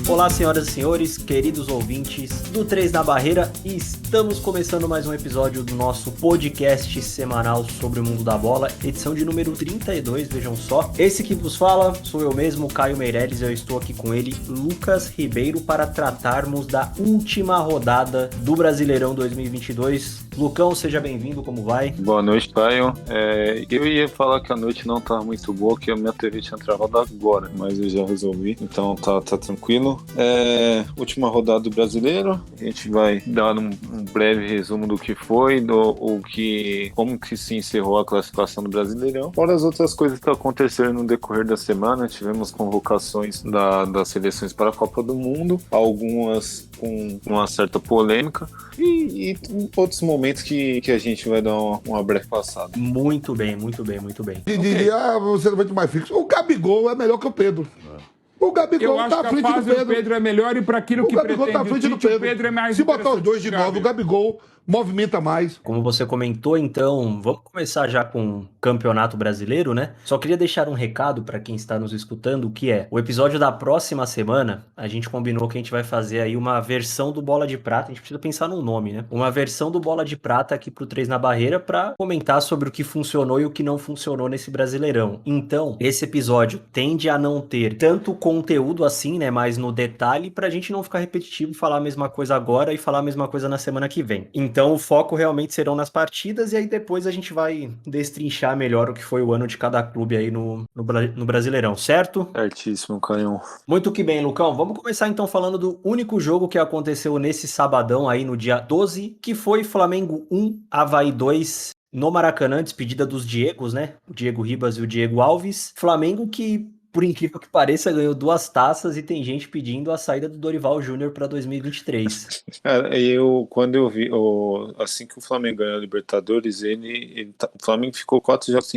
Olá, senhoras e senhores, queridos ouvintes do 3 na Barreira, e estamos começando mais um episódio do nosso podcast semanal sobre o mundo da bola, edição de número 32, vejam só. Esse que vos fala sou eu mesmo, Caio Meireles, eu estou aqui com ele, Lucas Ribeiro, para tratarmos da última rodada do Brasileirão 2022. Lucão, seja bem-vindo, como vai? Boa noite, Caio. Eu ia falar que a noite não tá muito boa, que a minha TV tinha travado agora, mas eu já resolvi, então tá tranquilo. Última rodada do Brasileiro, a gente vai dar um breve resumo do que foi, como que se encerrou a classificação do Brasileirão, fora as outras coisas que aconteceram no decorrer da semana. Tivemos convocações das seleções para a Copa do Mundo, algumas com uma certa polêmica, e outros momentos que a gente vai dar uma breve passada. Muito bem, muito bem, muito bem. Você não vai ter mais fixo. O Gabigol é melhor que o Pedro. O Gabigol tá à frente do Pedro. O Pedro é melhor e para aquilo que pretende. O Gabigol tá à frente do Pedro. O Pedro é mais. Se botar os dois de novo, o Gabigol movimenta mais. Como você comentou, então, vamos começar já com o Campeonato Brasileiro, né? Só queria deixar um recado para quem está nos escutando, que é o episódio da próxima semana. A gente combinou que a gente vai fazer aí uma versão do Bola de Prata. A gente precisa pensar num nome, né? Uma versão do Bola de Prata aqui pro 3 na Barreira para comentar sobre o que funcionou e o que não funcionou nesse Brasileirão. Então, esse episódio tende a não ter tanto conteúdo assim, né? Mais no detalhe, pra gente não ficar repetitivo, falar a mesma coisa agora e falar a mesma coisa na semana que vem. Então, o foco realmente serão nas partidas, e aí depois a gente vai destrinchar melhor o que foi o ano de cada clube aí no Brasileirão, certo? Certíssimo, Caio. Muito que bem, Lucão. Vamos começar então falando do único jogo que aconteceu nesse sabadão aí no dia 12, que foi Flamengo 1, Avaí 2, no Maracanã, despedida dos Diegos, né? O Diego Ribas e o Diego Alves. Flamengo que, por incrível que pareça, ganhou 2 taças, e tem gente pedindo a saída do Dorival Júnior para 2023. Cara, quando eu vi, assim que o Flamengo ganhou a Libertadores, o Flamengo ficou 4 jogos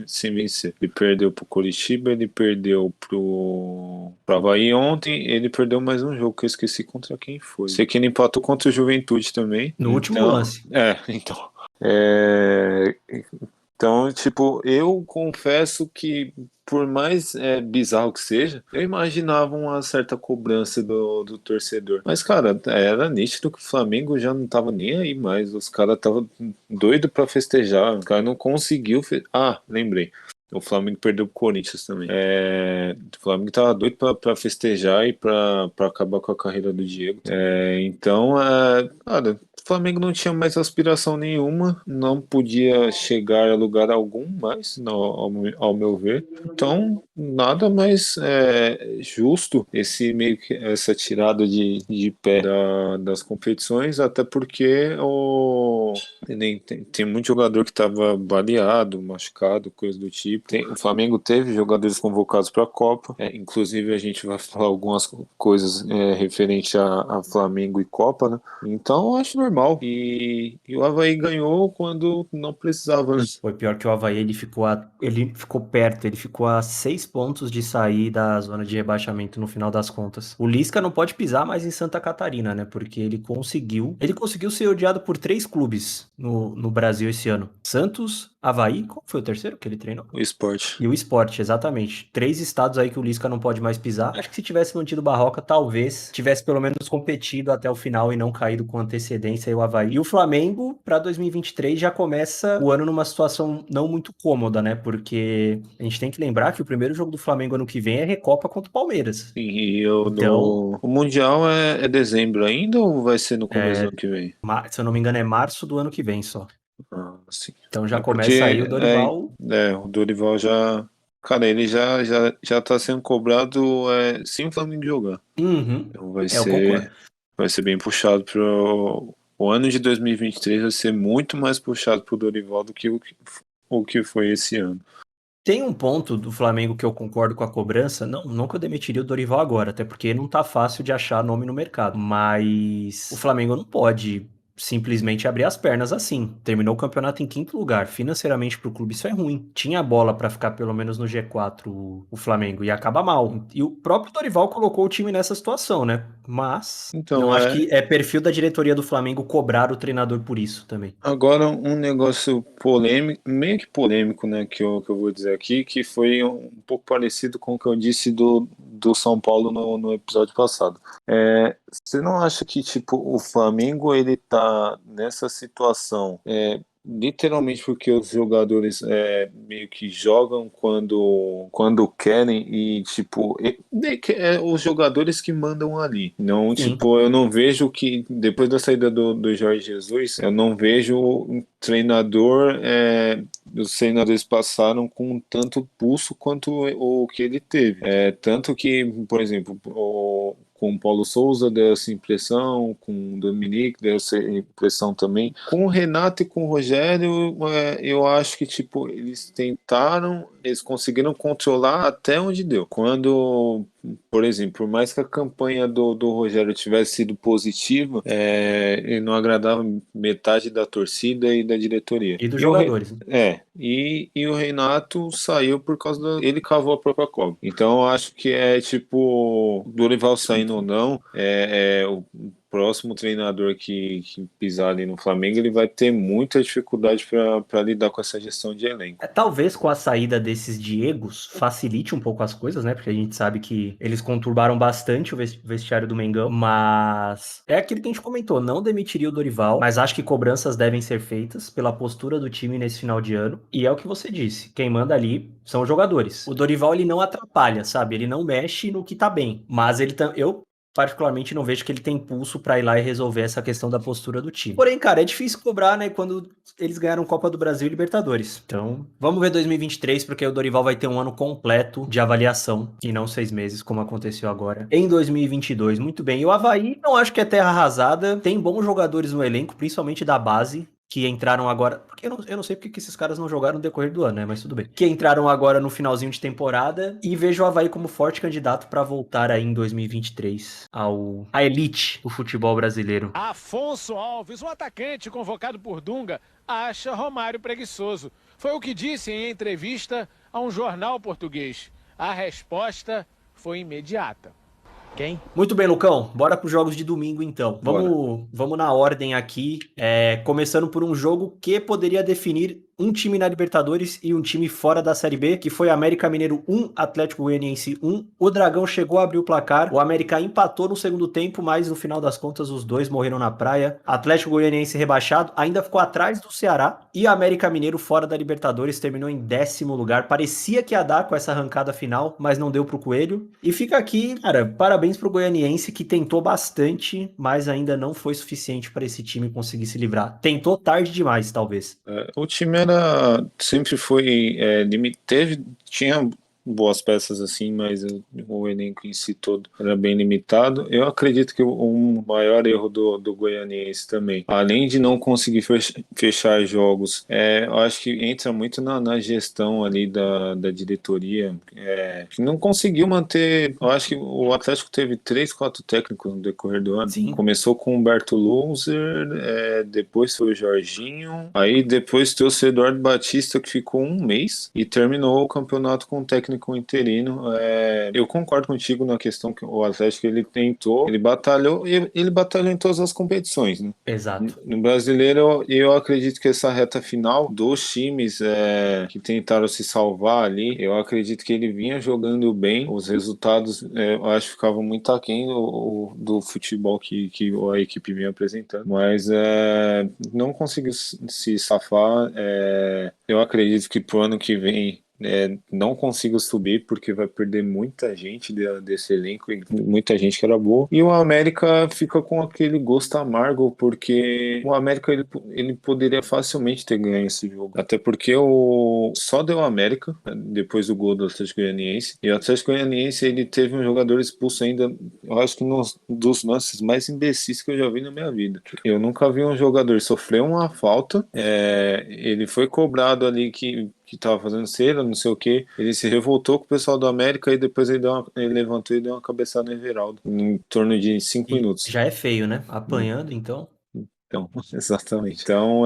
sem vencer. Ele perdeu pro Coritiba, ele perdeu pro Avaí ontem, ele perdeu mais um jogo que eu esqueci contra quem foi. Sei que ele empatou contra o Juventude também. No último lance. Então, tipo, eu confesso que, por mais bizarro que seja, eu imaginava uma certa cobrança do torcedor. Mas, cara, era nítido que o Flamengo já não tava nem aí mais. Os caras estavam doidos pra festejar. O cara não conseguiu. Lembrei. O Flamengo perdeu pro Corinthians também. O Flamengo tava doido pra festejar e pra acabar com a carreira do Diego. Cara, o Flamengo não tinha mais aspiração nenhuma, não podia chegar a lugar algum mais, ao meu ver. Então, nada mais justo essa tirada de pé das competições, até porque tem muito jogador que estava baleado, machucado, coisa do tipo. O Flamengo teve jogadores convocados para a Copa, inclusive a gente vai falar algumas coisas referente a Flamengo e Copa, né? Então, acho normal. E o Avaí ganhou quando não precisava, né? Foi pior que o Avaí, ele ficou perto, ele ficou a 6 pontos de sair da zona de rebaixamento no final das contas. O Lisca não pode pisar mais em Santa Catarina, né? Porque ele conseguiu ser odiado por 3 clubes no Brasil esse ano. Santos, Avaí, qual foi o terceiro que ele treinou? O Sport. E o Sport, exatamente. 3 estados aí que o Lisca não pode mais pisar. Acho que se tivesse mantido o Barroca, talvez tivesse pelo menos competido até o final e não caído com antecedência aí o Avaí. E o Flamengo, para 2023, já começa o ano numa situação não muito cômoda, né? Porque a gente tem que lembrar que o primeiro jogo do Flamengo ano que vem é Recopa contra o Palmeiras. Sim, o Mundial é dezembro ainda ou vai ser no começo do ano que vem? Se eu não me engano, é março do ano que vem só. Sim. Então já começa aí o Dorival. O Dorival já. Cara, ele já tá sendo cobrado sem o Flamengo jogar. Uhum. Então vai ser bem puxado pro. O ano de 2023 vai ser muito mais puxado pro Dorival do que o que foi esse ano. Tem um ponto do Flamengo que eu concordo com a cobrança, não que eu demitiria o Dorival agora, até porque não tá fácil de achar nome no mercado, mas o Flamengo não pode simplesmente abrir as pernas assim. Terminou o campeonato em quinto lugar. Financeiramente pro clube isso é ruim. Tinha bola pra ficar pelo menos no G4 o Flamengo e acaba mal. E o próprio Dorival colocou o time nessa situação, né? Mas não Então, acho que é perfil da diretoria do Flamengo cobrar o treinador por isso também. agora um negócio polêmico, meio que polêmico, né, que eu vou dizer aqui, que foi um pouco parecido com o que eu disse do São Paulo no episódio passado. Você não acha que, tipo, o Flamengo, ele tá nessa situação, literalmente porque os jogadores meio que jogam quando querem e, tipo, os jogadores que mandam ali. Não, Sim. tipo, eu não vejo que, depois da saída do Jorge Jesus, eu não vejo um treinador, os treinadores passaram com tanto pulso quanto o que ele teve. Tanto que, por exemplo, com o Paulo Souza deu essa impressão, com o Dominique deu essa impressão também. Com o Renato e com o Rogério, eu acho que tipo eles conseguiram controlar até onde deu. Quando, por exemplo, por mais que a campanha do Rogério tivesse sido positiva, ele não agradava metade da torcida e da diretoria. E dos jogadores, né? E o Renato saiu por causa ele cavou a própria cova. Então eu acho que tipo, Dorival saindo ou não, o próximo treinador que pisar ali no Flamengo, ele vai ter muita dificuldade para lidar com essa gestão de elenco. Talvez com a saída desses Diegos facilite um pouco as coisas, né? Porque a gente sabe que eles conturbaram bastante o vestiário do Mengão, mas é aquilo que a gente comentou, não demitiria o Dorival, mas acho que cobranças devem ser feitas pela postura do time nesse final de ano, e é o que você disse, quem manda ali são os jogadores. O Dorival, ele não atrapalha, sabe? Ele não mexe no que tá bem, mas eu particularmente não vejo que ele tem impulso pra ir lá e resolver essa questão da postura do time. Porém, cara, é difícil cobrar, né, quando eles ganharam Copa do Brasil e Libertadores. Então, vamos ver 2023, porque o Dorival vai ter um ano completo de avaliação e não 6 meses, como aconteceu agora em 2022. Muito bem. E o Avaí, não acho que é terra arrasada. Tem bons jogadores no elenco, principalmente da base, que entraram agora. Porque eu não sei porque que esses caras não jogaram no decorrer do ano, né? Mas tudo bem. Que entraram agora no finalzinho de temporada e vejo o Avaí como forte candidato para voltar aí em 2023 à elite do futebol brasileiro. Afonso Alves, um atacante convocado por Dunga, acha Romário preguiçoso. Foi o que disse em entrevista a um jornal português. A resposta foi imediata. Quem? Muito bem, Lucão. Bora para os jogos de domingo, então. Vamos na ordem aqui, começando por um jogo que poderia definir um time na Libertadores e um time fora da Série B, que foi América Mineiro 1, Atlético Goianiense 1. O Dragão chegou a abrir o placar, o América empatou no segundo tempo, mas no final das contas os dois morreram na praia. Atlético Goianiense rebaixado, ainda ficou atrás do Ceará, e o América Mineiro fora da Libertadores terminou em 10º lugar. Parecia que ia dar com essa arrancada final, mas não deu pro Coelho. E fica aqui, cara, parabéns pro Goianiense, que tentou bastante, mas ainda não foi suficiente para esse time conseguir se livrar. Tentou tarde demais, talvez. O time sempre foi tinha boas peças assim, mas o elenco em si todo era bem limitado. Eu acredito que o maior erro do Goianiense também, além de não conseguir fechar jogos, eu acho que entra muito na gestão ali da diretoria, que não conseguiu manter. Eu acho que o Atlético teve 3, 4 técnicos no decorrer do ano. Sim. Começou com o Humberto Loser, depois foi o Jorginho, aí depois trouxe o Eduardo Batista, que ficou um mês e terminou o campeonato com o técnico interino. Eu concordo contigo na questão que o Atlético ele tentou, ele batalhou em todas as competições, né? Exato. No brasileiro, eu acredito que essa reta final dos times que tentaram se salvar ali, eu acredito que ele vinha jogando bem, os resultados eu acho que ficavam muito aquém do futebol que a equipe vinha apresentando, mas não conseguiu se safar. Eu acredito que pro ano que vem não consigo subir porque vai perder muita gente desse elenco e muita gente que era boa, e o América fica com aquele gosto amargo porque o América ele poderia facilmente ter ganho esse jogo, até porque só deu o América depois do gol do Atlético Goianiense, e o Atlético Goianiense ele teve um jogador expulso ainda, eu acho que dos lances mais imbecis que eu já vi na minha vida. Eu nunca vi um jogador sofrer uma falta, ele foi cobrado ali que tava fazendo cera, não sei o que, ele se revoltou com o pessoal do América e depois ele levantou e deu uma cabeçada no Everaldo em torno de 5 minutos. Já é feio, né? Apanhando, então. Então, exatamente. Então,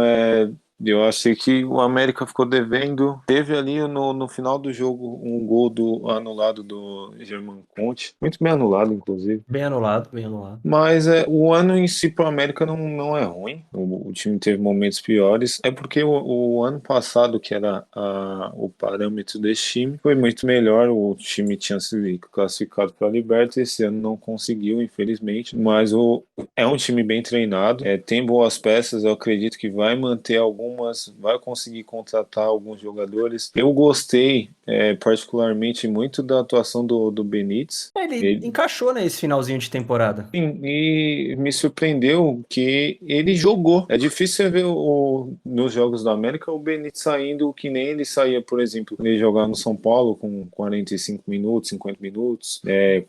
eu achei que o América ficou devendo. Teve ali no final do jogo um gol anulado do Germán Conte. Muito bem anulado, inclusive. Bem anulado, bem anulado. Mas o ano em si para o América não é ruim. O time teve momentos piores. É porque o ano passado, que era o parâmetro desse time, foi muito melhor. O time tinha se classificado para a Libertadores. Esse ano não conseguiu, infelizmente. Mas é um time bem treinado. Tem boas peças. Eu acredito que vai manter algumas. Vai conseguir contratar alguns jogadores. Eu gostei particularmente muito da atuação do Benítez. Ele encaixou, né, esse finalzinho de temporada. Sim, e me surpreendeu que ele jogou. É difícil você ver nos Jogos da América o Benítez saindo que nem ele saía, por exemplo, ele jogar no São Paulo com 45 minutos, 50 minutos.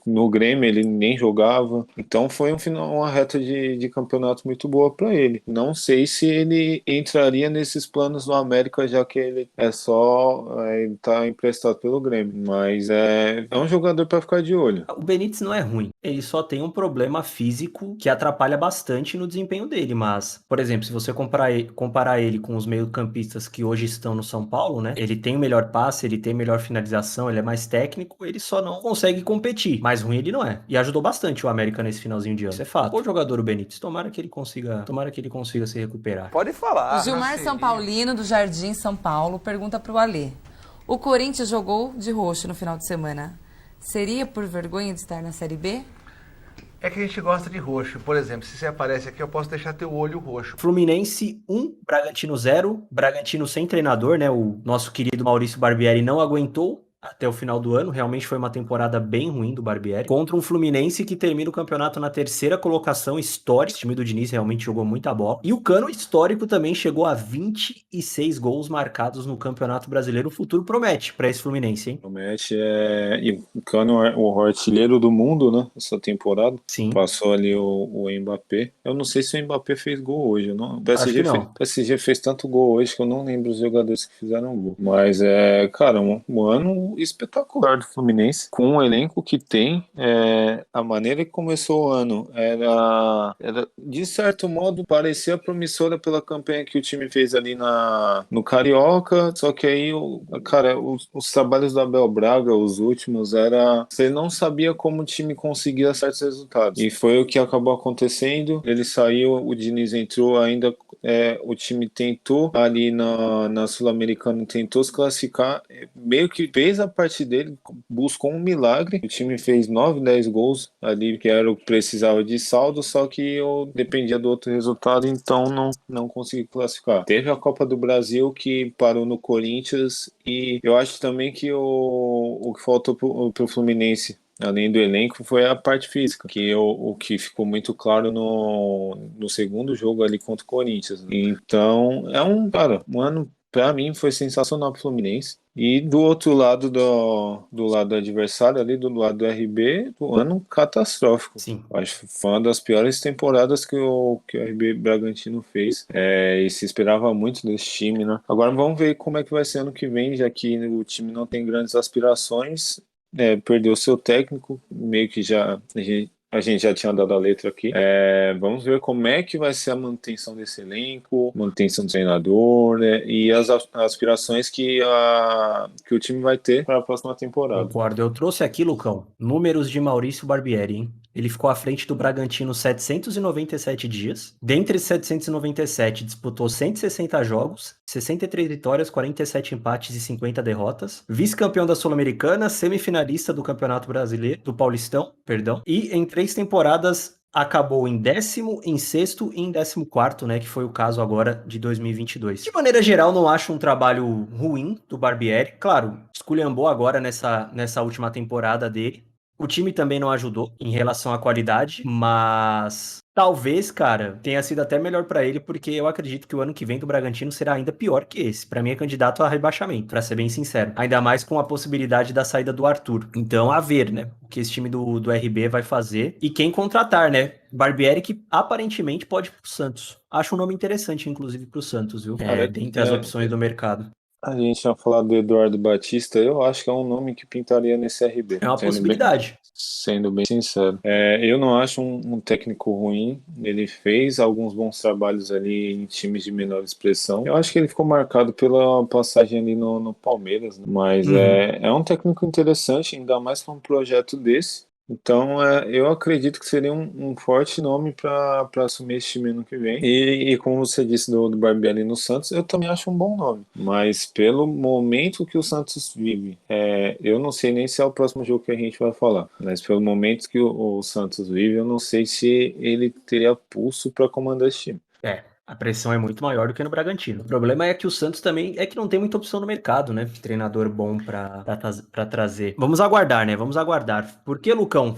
No Grêmio ele nem jogava. Então foi uma reta de campeonato muito boa para ele. Não sei se ele entraria nesses planos do América, já que ele ele tá emprestado pelo Grêmio. Mas é um jogador para ficar de olho. O Benítez não é ruim, ele só tem um problema físico que atrapalha bastante no desempenho dele, mas, por exemplo, se você comparar ele com os meio-campistas que hoje estão no São Paulo, né, ele tem o melhor passe, ele tem melhor finalização, ele é mais técnico, ele só não consegue competir, mas ruim ele não é, e ajudou bastante o América nesse finalzinho de ano, isso é fato. O jogador o Benítez, tomara que ele consiga se recuperar. Pode falar. O Gilmar São Paulino, do Jardim São Paulo, pergunta pro Alê. O Corinthians jogou de roxo no final de semana. Seria por vergonha de estar na Série B? É que a gente gosta de roxo. Por exemplo, se você aparece aqui, eu posso deixar teu olho roxo. Fluminense 1, Bragantino 0. Bragantino sem treinador, né? O nosso querido Maurício Barbieri não aguentou até o final do ano. Realmente foi uma temporada bem ruim do Barbieri. Contra um Fluminense que termina o campeonato na terceira colocação histórica. O time do Diniz realmente jogou muita bola. E o Cano histórico também chegou a 26 gols marcados no Campeonato Brasileiro. O futuro promete para esse Fluminense, hein? Promete. E o Cano é o artilheiro do mundo, né? Essa temporada. Sim. Passou ali o Mbappé. Eu não sei se o Mbappé fez gol hoje. Não. Acho que não. O PSG fez tanto gol hoje que eu não lembro os jogadores que fizeram gol. Mas cara, um ano espetacular do Fluminense, com o elenco que tem. A maneira que começou o ano era de certo modo parecia promissora pela campanha que o time fez ali no Carioca, só que aí os trabalhos do Abel Braga, os últimos, você não sabia como o time conseguia certos resultados, e foi o que acabou acontecendo. Ele saiu, o Diniz entrou, ainda o time tentou ali na Sul-Americana, tentou se classificar, meio que fez a parte dele, buscou um milagre. O time fez 9, 10 gols ali, que era o que precisava de saldo, só que eu dependia do outro resultado, então não consegui classificar. Teve a Copa do Brasil que parou no Corinthians, e eu acho também que o que faltou pro Fluminense, além do elenco, foi a parte física, que o que ficou muito claro no segundo jogo ali contra o Corinthians. Então, um ano, pra mim, foi sensacional pro Fluminense. E do outro lado do lado do adversário, ali do lado do RB, um ano catastrófico. Sim. Acho que foi uma das piores temporadas que o RB Bragantino fez. E se esperava muito desse time, né? Agora vamos ver como é que vai ser ano que vem, já que o time não tem grandes aspirações. Perdeu seu técnico, meio que a gente já tinha dado a letra aqui. Vamos ver como é que vai ser a manutenção desse elenco, manutenção do treinador, né, e as aspirações que o time vai ter para a próxima temporada. Concordo. Eu trouxe aqui, Lucão, números de Maurício Barbieri, hein? Ele ficou à frente do Bragantino 797 dias. Dentre esses 797, disputou 160 jogos, 63 vitórias, 47 empates e 50 derrotas. Vice-campeão da Sul-Americana, semifinalista do Campeonato Brasileiro, do Paulistão, perdão. E em 3 temporadas acabou em 10º, em 6º e em 14º, né, que foi o caso agora de 2022. De maneira geral, não acho um trabalho ruim do Barbieri. Claro, esculhambou agora nessa última temporada dele. O time também não ajudou em relação à qualidade, mas talvez, cara, tenha sido até melhor pra ele, porque eu acredito que o ano que vem do Bragantino será ainda pior que esse. Pra mim é candidato a rebaixamento, pra ser bem sincero. Ainda mais com a possibilidade da saída do Arthur. Então, a ver, né, o que esse time do RB vai fazer e quem contratar, né? Barbieri, que aparentemente pode ir pro Santos. Acho um nome interessante, inclusive, pro Santos, viu? Dentre as opções do mercado. A gente tinha falado do Eduardo Batista, eu acho que é um nome que pintaria nesse RB. É uma possibilidade. Sendo bem sincero. Eu não acho um técnico ruim. Ele fez alguns bons trabalhos ali em times de menor expressão. Eu acho que ele ficou marcado pela passagem ali no Palmeiras, né? Mas Uhum. é um técnico interessante, ainda mais para um projeto desse. Então, eu acredito que seria um forte nome para assumir esse time ano que vem. E como você disse do Barbieri no Santos, eu também acho um bom nome. Mas pelo momento que o Santos vive, eu não sei nem se é o próximo jogo que a gente vai falar. Mas pelo momento que o Santos vive, eu não sei se ele teria pulso para comandar esse time. A pressão é muito maior do que no Bragantino. O problema é que o Santos também é que não tem muita opção no mercado, né? Treinador bom pra trazer. Vamos aguardar, né? Vamos aguardar. Por que, Lucão?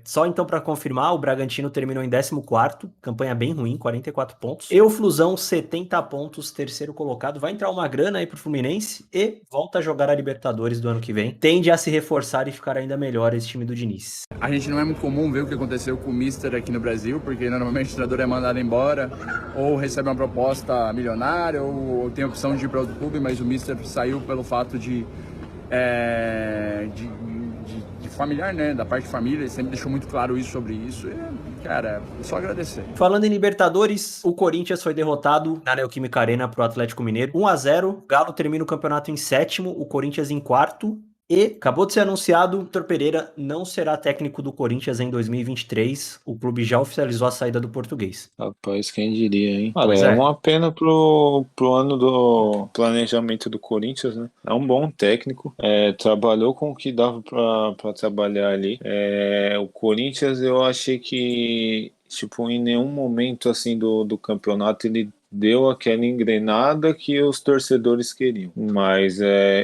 Só então pra confirmar, o Bragantino terminou em 14º, campanha bem ruim, 44 pontos. E o Flusão, 70 pontos, terceiro colocado. Vai entrar uma grana aí pro Fluminense e volta a jogar a Libertadores do ano que vem. Tende a se reforçar e ficar ainda melhor esse time do Diniz. A gente não é muito comum ver o que aconteceu com o Mister aqui no Brasil, porque normalmente o treinador é mandado embora, ou recebe uma proposta milionária, ou tem a opção de ir para outro clube, mas o Mister saiu pelo fato de familiar, né? Da parte de família, ele sempre deixou muito claro isso sobre isso. E, cara, é só agradecer. Falando em Libertadores, o Corinthians foi derrotado na Neoquímica Arena pro Atlético Mineiro. 1-0, Galo termina o campeonato em 7º, o Corinthians em 4º. E acabou de ser anunciado, Vitor Pereira não será técnico do Corinthians em 2023. O clube já oficializou a saída do português. Rapaz, quem diria, hein? Olha, Pois é é. uma pena pro ano do planejamento do Corinthians, né? É um bom técnico, trabalhou com o que dava pra trabalhar ali. O Corinthians, eu achei que, tipo, em nenhum momento, assim, do campeonato ele deu aquela engrenada que os torcedores queriam. Mas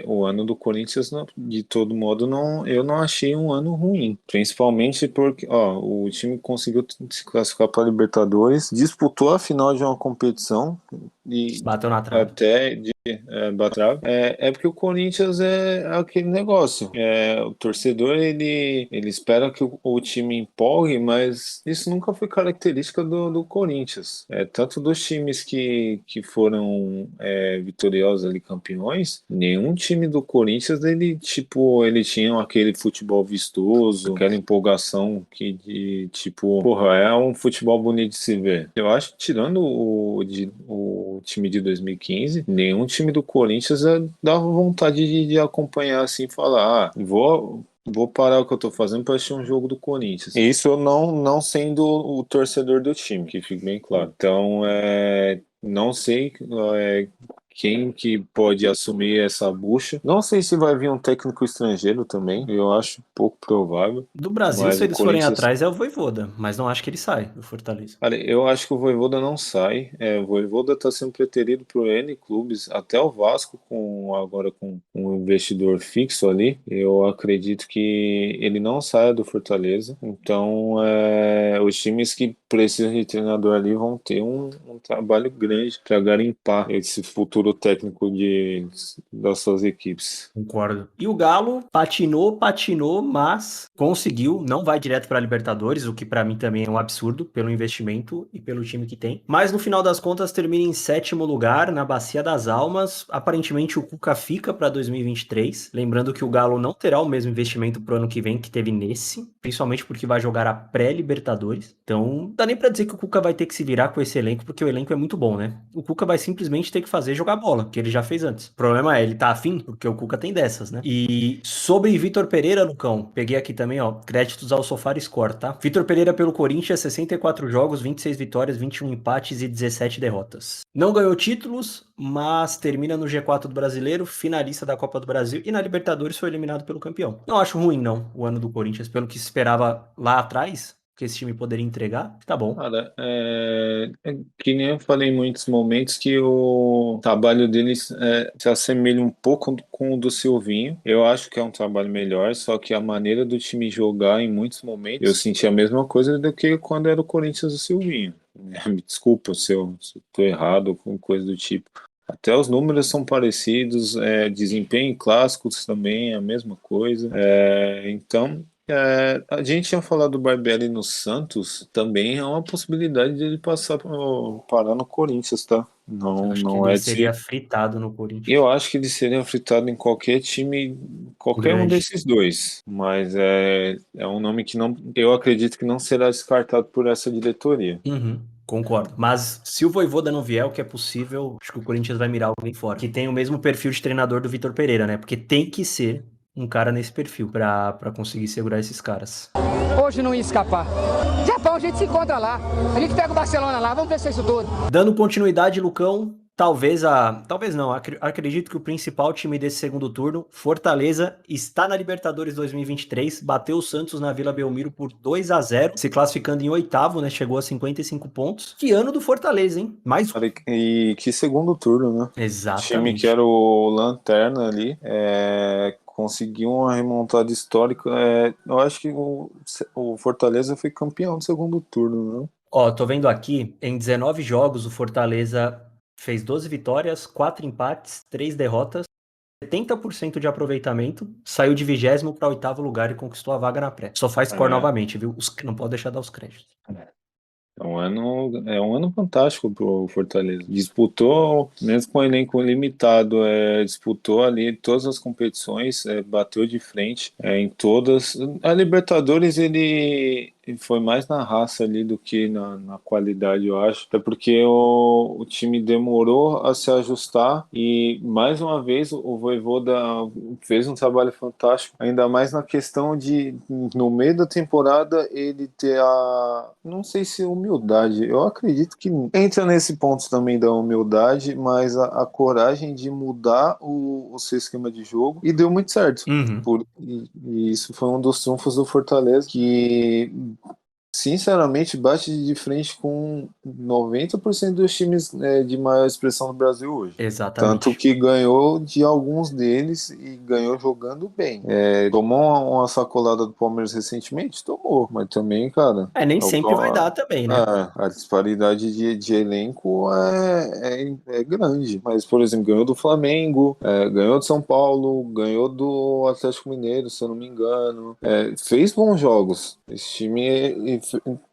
o ano do Corinthians, de todo modo, eu não achei um ano ruim. Principalmente porque o time conseguiu se classificar para a Libertadores, disputou a final de uma competição e Bateu na trave. até de Batrave. Porque o Corinthians é aquele negócio. O torcedor ele espera que o time empolgue, mas isso nunca foi característica do Corinthians. Tanto dos times que foram vitoriosos ali, campeões, nenhum time do Corinthians ele tinha aquele futebol vistoso, aquela empolgação tipo, porra, é um futebol bonito de se ver. Eu acho que tirando o time de 2015, nenhum time do Corinthians dava vontade de acompanhar assim e falar, vou parar o que eu tô fazendo para assistir um jogo do Corinthians. Isso eu não sendo o torcedor do time, que fique bem claro. Então, não sei quem que pode assumir essa bucha. Não sei se vai vir um técnico estrangeiro também. Eu acho pouco provável. Do Brasil, Mas se o eles forem Corinthians... atrás, é o Vojvoda, mas não acho que ele sai do Fortaleza. Olha, eu acho que o Vojvoda não sai. O Vojvoda está sendo preterido por N clubes, até o Vasco, agora com um investidor fixo ali. Eu acredito que ele não saia do Fortaleza. Então, os times que precisam de treinador ali vão ter um trabalho grande para garimpar esse futuro técnico das suas equipes. Concordo. E o Galo patinou, mas conseguiu, não vai direto para a Libertadores, o que para mim também é um absurdo pelo investimento e pelo time que tem. Mas no final das contas termina em 7º lugar na Bacia das Almas. Aparentemente o Cuca fica para 2023, lembrando que o Galo não terá o mesmo investimento pro ano que vem que teve nesse, principalmente porque vai jogar a pré-Libertadores. Então, não dá nem para dizer que o Cuca vai ter que se virar com esse elenco, porque o elenco é muito bom, né? O Cuca vai simplesmente ter que fazer jogar bola, que ele já fez antes. O problema é, ele tá afim, porque o Cuca tem dessas, né? E sobre Vitor Pereira, Lucão, peguei aqui também, ó, créditos ao SofaScore, tá? Vitor Pereira pelo Corinthians, 64 jogos, 26 vitórias, 21 empates e 17 derrotas. Não ganhou títulos, mas termina no G4 do Brasileiro, finalista da Copa do Brasil e na Libertadores foi eliminado pelo campeão. Não acho ruim, não, o ano do Corinthians, pelo que se esperava lá atrás, que esse time poderia entregar, tá bom. Cara, que nem eu falei em muitos momentos que o trabalho deles se assemelha um pouco com o do Silvinho. Eu acho que é um trabalho melhor, só que a maneira do time jogar em muitos momentos, eu senti a mesma coisa do que quando era o Corinthians do Silvinho. Me desculpa se eu tô errado com coisa do tipo. Até os números são parecidos, desempenho em clássicos também é a mesma coisa. Então, A gente tinha falado do Barbieri no Santos, também é uma possibilidade de ele parar no Corinthians, tá? Não, Acho que não ele é seria de. fritado no Corinthians. Eu acho que ele seria fritado em qualquer time, qualquer um Grande. desses dois. Mas é um nome que não, eu acredito que não será descartado por essa diretoria. Uhum, concordo. Mas se o Vojvoda não vier, o que é possível, acho que o Corinthians vai mirar alguém fora. Que tem o mesmo perfil de treinador do Vitor Pereira, né? Porque tem que ser um cara nesse perfil pra conseguir segurar esses caras. Hoje não ia escapar. Japão, a gente se encontra lá. A gente pega o Barcelona lá, vamos ver se é isso tudo. Dando continuidade, Lucão, talvez não, acredito que o principal time desse segundo turno, Fortaleza, está na Libertadores 2023, bateu o Santos na Vila Belmiro por 2-0, se classificando em oitavo, né? Chegou a 55 pontos. Que ano do Fortaleza, hein? Mais Cara, e que segundo turno, né? Exatamente. O time que era o Lanterna ali, conseguiu uma remontada histórica. Eu acho que o Fortaleza foi campeão do segundo turno, não? Ó, tô vendo aqui, em 19 jogos, o Fortaleza fez 12 vitórias, 4 empates, 3 derrotas, 70% de aproveitamento, saiu de 20º para 8º lugar e conquistou a vaga na pré. Só faz score novamente, viu? Não pode deixar de dar os créditos. É um ano fantástico pro Fortaleza. Disputou, mesmo com o elenco limitado, disputou ali todas as competições, bateu de frente em todas. A Libertadores ele foi mais na raça ali do que na qualidade, eu acho. Até porque o time demorou a se ajustar e, mais uma vez, o Vojvoda fez um trabalho fantástico, ainda mais na questão de, no meio da temporada, ele ter não sei se humildade, eu acredito que entra nesse ponto também da humildade, mas a coragem de mudar o seu esquema de jogo, e deu muito certo. Uhum. E isso foi um dos trunfos do Fortaleza, que sinceramente bate de frente com 90% dos times de maior expressão do Brasil hoje. Exatamente. Tanto que ganhou de alguns deles e ganhou jogando bem. Tomou uma sacolada do Palmeiras recentemente? Tomou, mas também, cara... Nem sempre vai dar também, né? A disparidade de elenco é grande. Mas, por exemplo, ganhou do Flamengo, ganhou do São Paulo, ganhou do Atlético Mineiro, se eu não me engano. Fez bons jogos. Esse time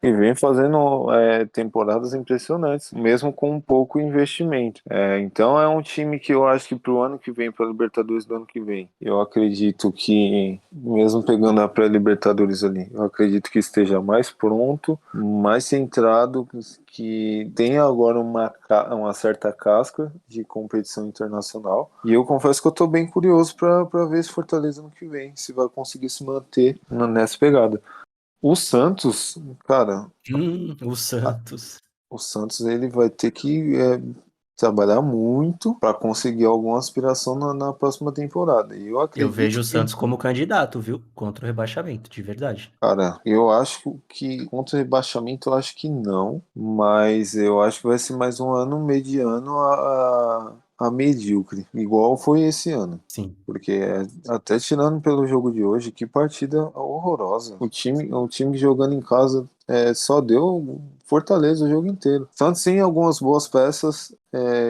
e vem fazendo temporadas impressionantes, mesmo com pouco investimento. Então é um time que eu acho que pro ano que vem, para a Libertadores do ano que vem, eu acredito que, mesmo pegando a pré-Libertadores ali, eu acredito que esteja mais pronto, mais centrado, que tenha agora uma certa casca de competição internacional. E eu confesso que eu tô bem curioso para ver esse Fortaleza no que vem, se vai conseguir se manter nessa pegada. O Santos, cara... O Santos. O Santos ele vai ter que trabalhar muito para conseguir alguma aspiração na próxima temporada. E eu vejo o Santos como candidato, viu? Contra o rebaixamento, de verdade. Cara, eu acho que contra o rebaixamento eu acho que não, mas eu acho que vai ser mais um ano mediano a medíocre, igual foi esse ano. Sim. Porque até tirando pelo jogo de hoje, que partida horrorosa. O time jogando em casa só deu Fortaleza o jogo inteiro. Santos tem algumas boas peças,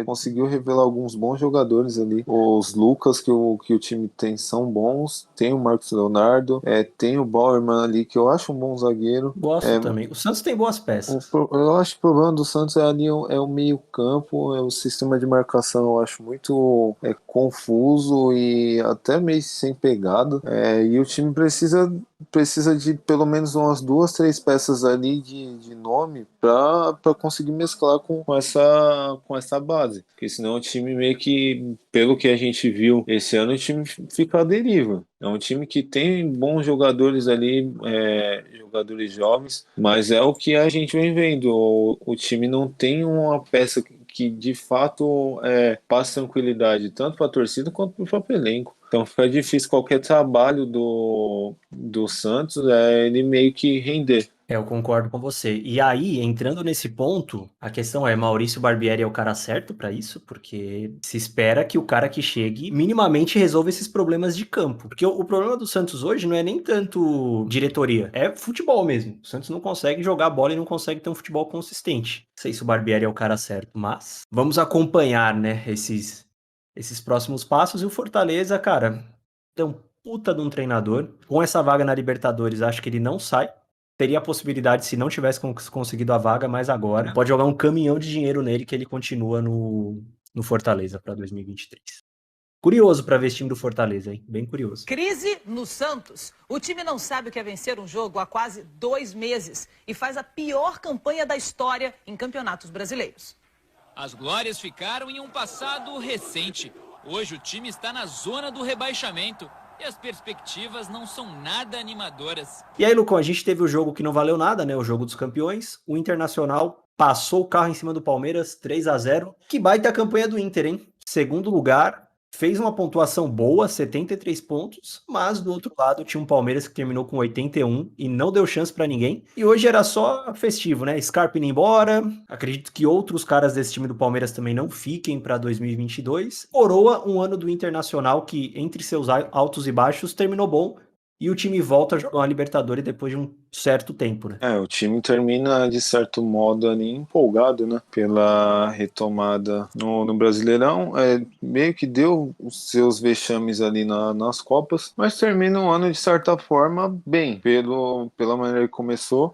conseguiu revelar alguns bons jogadores ali. Os Lucas que o time tem são bons, tem o Marcos Leonardo, tem o Bauerman ali, que eu acho um bom zagueiro. Gosto também. O Santos tem boas peças. Eu acho que o problema do Santos ali o meio campo, o sistema de marcação eu acho muito confuso e até meio sem pegada. E o time precisa de pelo menos umas 2, 3 peças ali de nome para conseguir mesclar com essa base, porque senão o time meio que, pelo que a gente viu esse ano, o time fica à deriva. É um time que tem bons jogadores ali, jogadores jovens, mas é o que a gente vem vendo, o time não tem uma peça que de fato passe tranquilidade tanto para a torcida quanto para o próprio elenco. Então fica difícil qualquer trabalho do Santos, ele meio que render. Eu concordo com você. E aí, entrando nesse ponto, a questão é, Maurício Barbieri é o cara certo para isso? Porque se espera que o cara que chegue minimamente resolva esses problemas de campo. Porque o problema do Santos hoje não é nem tanto diretoria, é futebol mesmo. O Santos não consegue jogar bola e não consegue ter um futebol consistente. Não sei se o Barbieri é o cara certo, mas vamos acompanhar, né, esses próximos passos. E o Fortaleza, cara, então, puta de um treinador. Com essa vaga na Libertadores, acho que ele não sai. Teria a possibilidade se não tivesse conseguido a vaga, mas agora pode jogar um caminhão de dinheiro nele que ele continua no Fortaleza para 2023. Curioso para ver esse time do Fortaleza, hein? Bem curioso. Crise no Santos. O time não sabe o que é vencer um jogo há quase 2 meses e faz a pior campanha da história em campeonatos brasileiros. As glórias ficaram em um passado recente. Hoje o time está na zona do rebaixamento e as perspectivas não são nada animadoras. E aí, Lucão, a gente teve o jogo que não valeu nada, né? O jogo dos campeões. O Internacional passou o carro em cima do Palmeiras, 3-0. Que baita a campanha do Inter, hein? Segundo lugar, fez uma pontuação boa, 73 pontos, mas do outro lado tinha um Palmeiras que terminou com 81 e não deu chance pra ninguém. E hoje era só festivo, né? Scarpa indo embora. Acredito que outros caras desse time do Palmeiras também não fiquem pra 2022. Coroa um ano do Internacional que, entre seus altos e baixos, terminou bom. E o time volta a jogar uma Libertadores depois de um certo tempo, né? O time termina, de certo modo, ali empolgado, né? Pela retomada no Brasileirão. Meio que deu os seus vexames ali nas Copas, mas termina o ano, de certa forma, bem. Pela maneira que começou.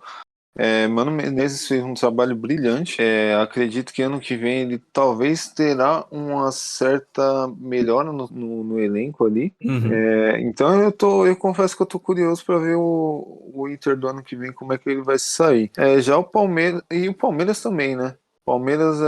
Mano Menezes fez um trabalho brilhante. Acredito que ano que vem ele talvez terá uma certa melhora no elenco ali. Então eu confesso que eu tô curioso para ver o Inter do ano que vem, como é que ele vai se sair. Já o Palmeiras, e o Palmeiras também, né? Palmeiras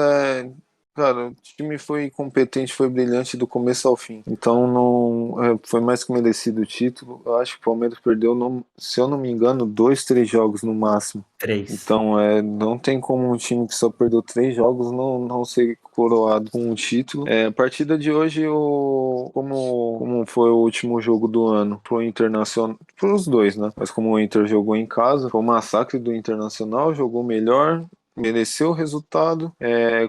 cara, o time foi competente, foi brilhante do começo ao fim. Então não foi mais que merecido o título. Eu acho que o Palmeiras perdeu, se eu não me engano, 2, 3 jogos no máximo. 3. Então não tem como um time que só perdeu 3 jogos não ser coroado com um título. A partida de hoje, como foi o último jogo do ano pro Internacional, pros dois, né? Mas como o Inter jogou em casa, foi um massacre do Internacional, jogou melhor, mereceu o resultado.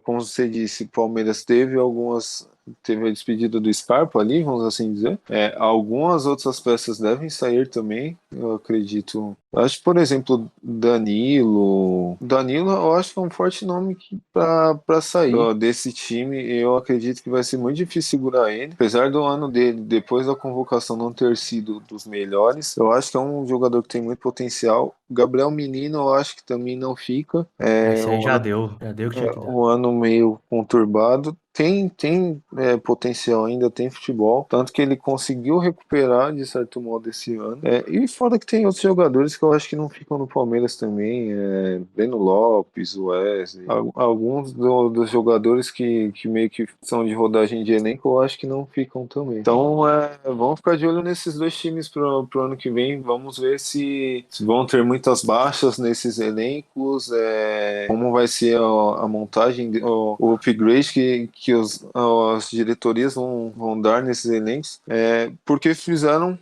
Como você disse, o Palmeiras teve a despedida do Scarpa ali, vamos assim dizer. Algumas outras peças devem sair também, eu acredito. Acho que, por exemplo, Danilo, eu acho que é um forte nome para sair desse time. Eu acredito que vai ser muito difícil segurar ele. Apesar do ano dele, depois da convocação, não ter sido dos melhores, eu acho que é um jogador que tem muito potencial. Gabriel Menino, eu acho que também não fica. Esse aí já deu que tinha que dar. Um ano meio conturbado. Tem potencial ainda, tem futebol, tanto que ele conseguiu recuperar de certo modo esse ano. E fora que tem outros jogadores que eu acho que não ficam no Palmeiras também, Breno Lopes, Wesley, alguns dos jogadores que meio que são de rodagem de elenco, eu acho que não ficam também. Então vamos ficar de olho nesses dois times pro ano que vem, vamos ver se vão ter muitas baixas nesses elencos, como vai ser a montagem, o upgrade que as diretorias vão dar nesses elencos, porque fizeram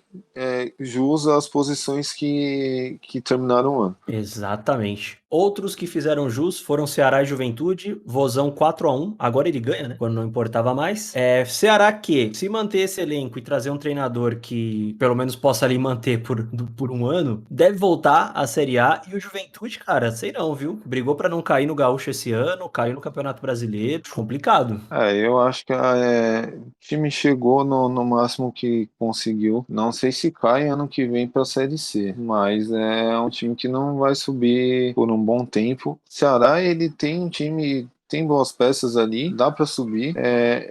jus às posições que terminaram o ano. Exatamente. Outros que fizeram jus foram Ceará e Juventude, Vozão 4-1, agora ele ganha, né, quando não importava mais. Ceará que, se manter esse elenco e trazer um treinador que pelo menos possa ali manter por um ano, deve voltar à Série A. E o Juventude, cara, sei não, viu? Brigou pra não cair no Gaúcho esse ano, caiu no Campeonato Brasileiro, complicado. Eu acho que o time chegou no máximo que conseguiu. Não sei se cai ano que vem pra Série C, mas é um time que não vai subir por um bom tempo. Ceará, ele tem um time, tem boas peças ali, dá para subir.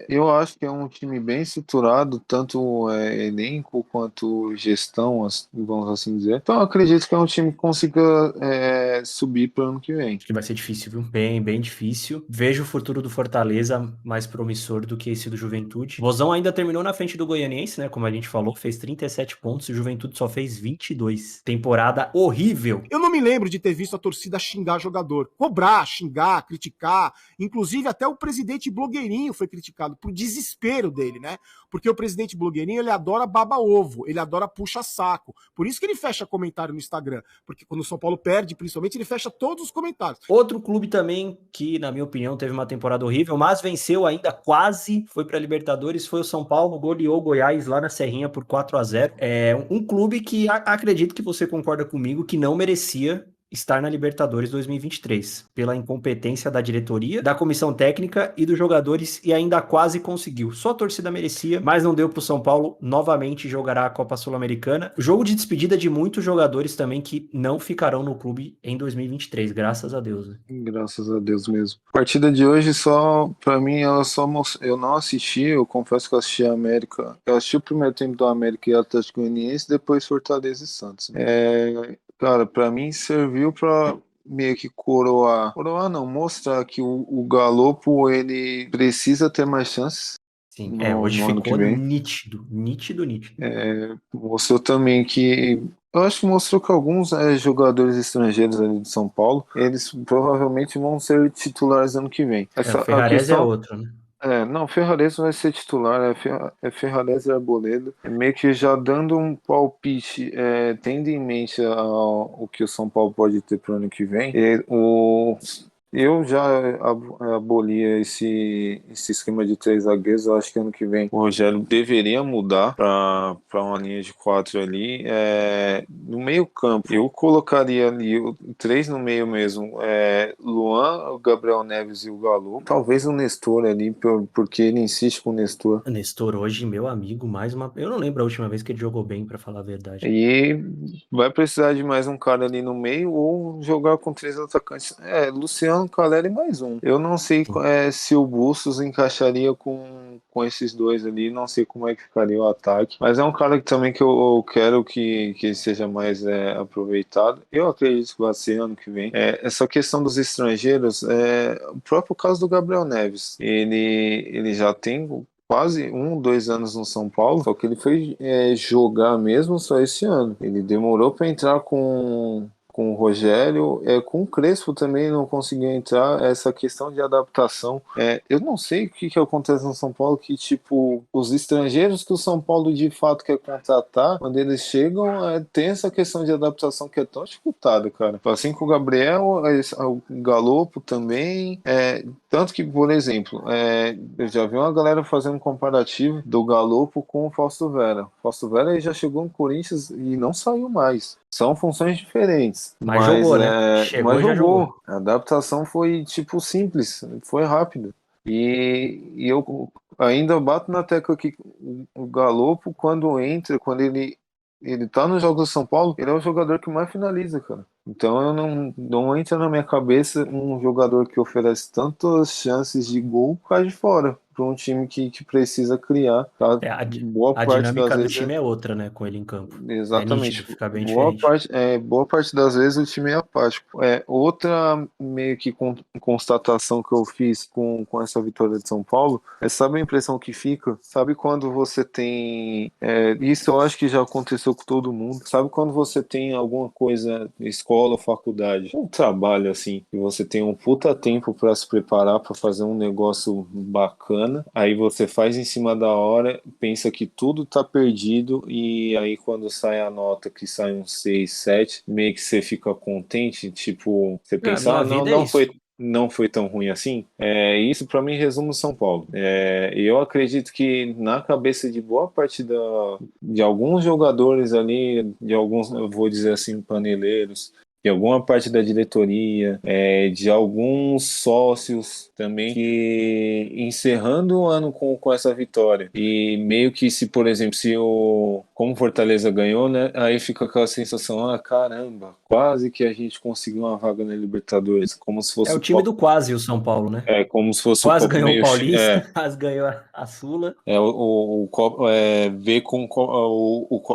Eu acho que é um time bem estruturado, tanto elenco quanto gestão, vamos assim dizer. Então eu acredito que é um time que consiga subir para o ano que vem. Acho que vai ser difícil, viu? Bem, bem difícil. Vejo o futuro do Fortaleza mais promissor do que esse do Juventude. Vozão ainda terminou na frente do Goianiense, né? Como a gente falou, fez 37 pontos e o Juventude só fez 22. Temporada horrível. Eu não me lembro de ter visto a torcida xingar jogador. Cobrar, xingar, criticar. Inclusive, até o presidente blogueirinho foi criticado por desespero dele, né? Porque o presidente blogueirinho, ele adora baba-ovo, ele adora puxa-saco. Por isso que ele fecha comentário no Instagram. Porque quando o São Paulo perde, principalmente, ele fecha todos os comentários. Outro clube também que, na minha opinião, teve uma temporada horrível, mas venceu ainda quase, foi para Libertadores, foi o São Paulo, goleou o Goiás lá na Serrinha por 4-0. Um clube que acredito que você concorda comigo que não merecia estar na Libertadores 2023, pela incompetência da diretoria, da comissão técnica e dos jogadores, e ainda quase conseguiu. Só a torcida merecia, mas não deu pro São Paulo. Novamente jogará a Copa Sul-Americana. Jogo de despedida de muitos jogadores também que não ficarão no clube em 2023, graças a Deus. Né? Graças a Deus mesmo. A partida de hoje só, pra mim, eu não assisti, eu confesso que eu assisti a América, eu assisti o primeiro tempo do América e Atlético Goianiense, depois Fortaleza e Santos. Cara, pra mim serviu pra meio que coroar não, mostrar que o Galopo, ele precisa ter mais chances. Sim, hoje no ano que ficou vem. nítido. Mostrou também que eu acho que mostrou que alguns jogadores estrangeiros ali de São Paulo, eles provavelmente vão ser titulares ano que vem. O Ferrarese é outro, né? Não, Ferrarese vai ser titular, Ferrarese e Arboleda, meio que já dando um palpite, tendo em mente o que o São Paulo pode ter para o ano que vem. Eu já abolia esse esquema de 3 zagueiros. Eu acho que ano que vem o Rogério deveria mudar para uma linha de 4 ali. No meio campo, eu colocaria ali 3 no meio mesmo. Luan, o Gabriel Neves e o Galo. Talvez o Nestor ali, porque ele insiste com o Nestor. O Nestor hoje, meu amigo, mais uma... Eu não lembro a última vez que ele jogou bem, para falar a verdade. E vai precisar de mais um cara ali no meio ou jogar com 3 atacantes. Luciano, Caleri mais um. Eu não sei se o Bustos encaixaria com esses dois ali, não sei como é que ficaria o ataque, mas é um cara que também que eu quero que seja mais aproveitado. Eu acredito que vai ser ano que vem. Essa questão dos estrangeiros, o próprio caso do Gabriel Neves, ele já tem quase 2 anos no São Paulo, só que ele foi jogar mesmo só esse ano. Ele demorou para entrar com o Rogério, com o Crespo também não conseguiu entrar. Essa questão de adaptação, eu não sei o que acontece no São Paulo, que tipo, os estrangeiros que o São Paulo de fato quer contratar, quando eles chegam, tem essa questão de adaptação que é tão dificultada, cara. Assim com o Gabriel, o Galopo também, tanto que, por exemplo, eu já vi uma galera fazendo um comparativo do Galopo com o Fausto Vera. O Fausto Vera já chegou no Corinthians e não saiu mais. São funções diferentes. Mas jogou, né? Chegou, já jogou. A adaptação foi, tipo, simples. Foi rápida. E eu ainda bato na tecla que o Galopo, quando ele tá nos jogos do São Paulo, ele é o jogador que mais finaliza, cara. Então eu não entra na minha cabeça um jogador que oferece tantas chances de gol cai de fora para um time que precisa criar. Tá? A dinâmica do time é outra, né? Com ele em campo. Exatamente. Fica bem diferente. Boa parte das vezes o time é apático. Outra meio que constatação que eu fiz com essa vitória de São Paulo sabe a impressão que fica? Sabe quando você tem... isso eu acho que já aconteceu com todo mundo. Sabe quando você tem alguma coisa, escola ou faculdade, um trabalho assim, e você tem um puta tempo para se preparar para fazer um negócio bacana, aí você faz em cima da hora, pensa que tudo tá perdido, e aí quando sai a nota que sai um 6, 7, meio que você fica contente, tipo, você pensa, não foi tão ruim assim. Isso para mim resume o São Paulo. Eu acredito que na cabeça de boa parte de alguns jogadores ali, de alguns, eu vou dizer assim, paneleiros, de alguma parte da diretoria, de alguns sócios também, que encerrando o ano com essa vitória, e meio que se, por exemplo, como o Fortaleza ganhou, né, aí fica aquela sensação, caramba, quase que a gente conseguiu uma vaga na Libertadores, como se fosse... o time do quase o São Paulo, né? Como se fosse quase ganhou o Paulista, quase ganhou a Sula. O copo, ver com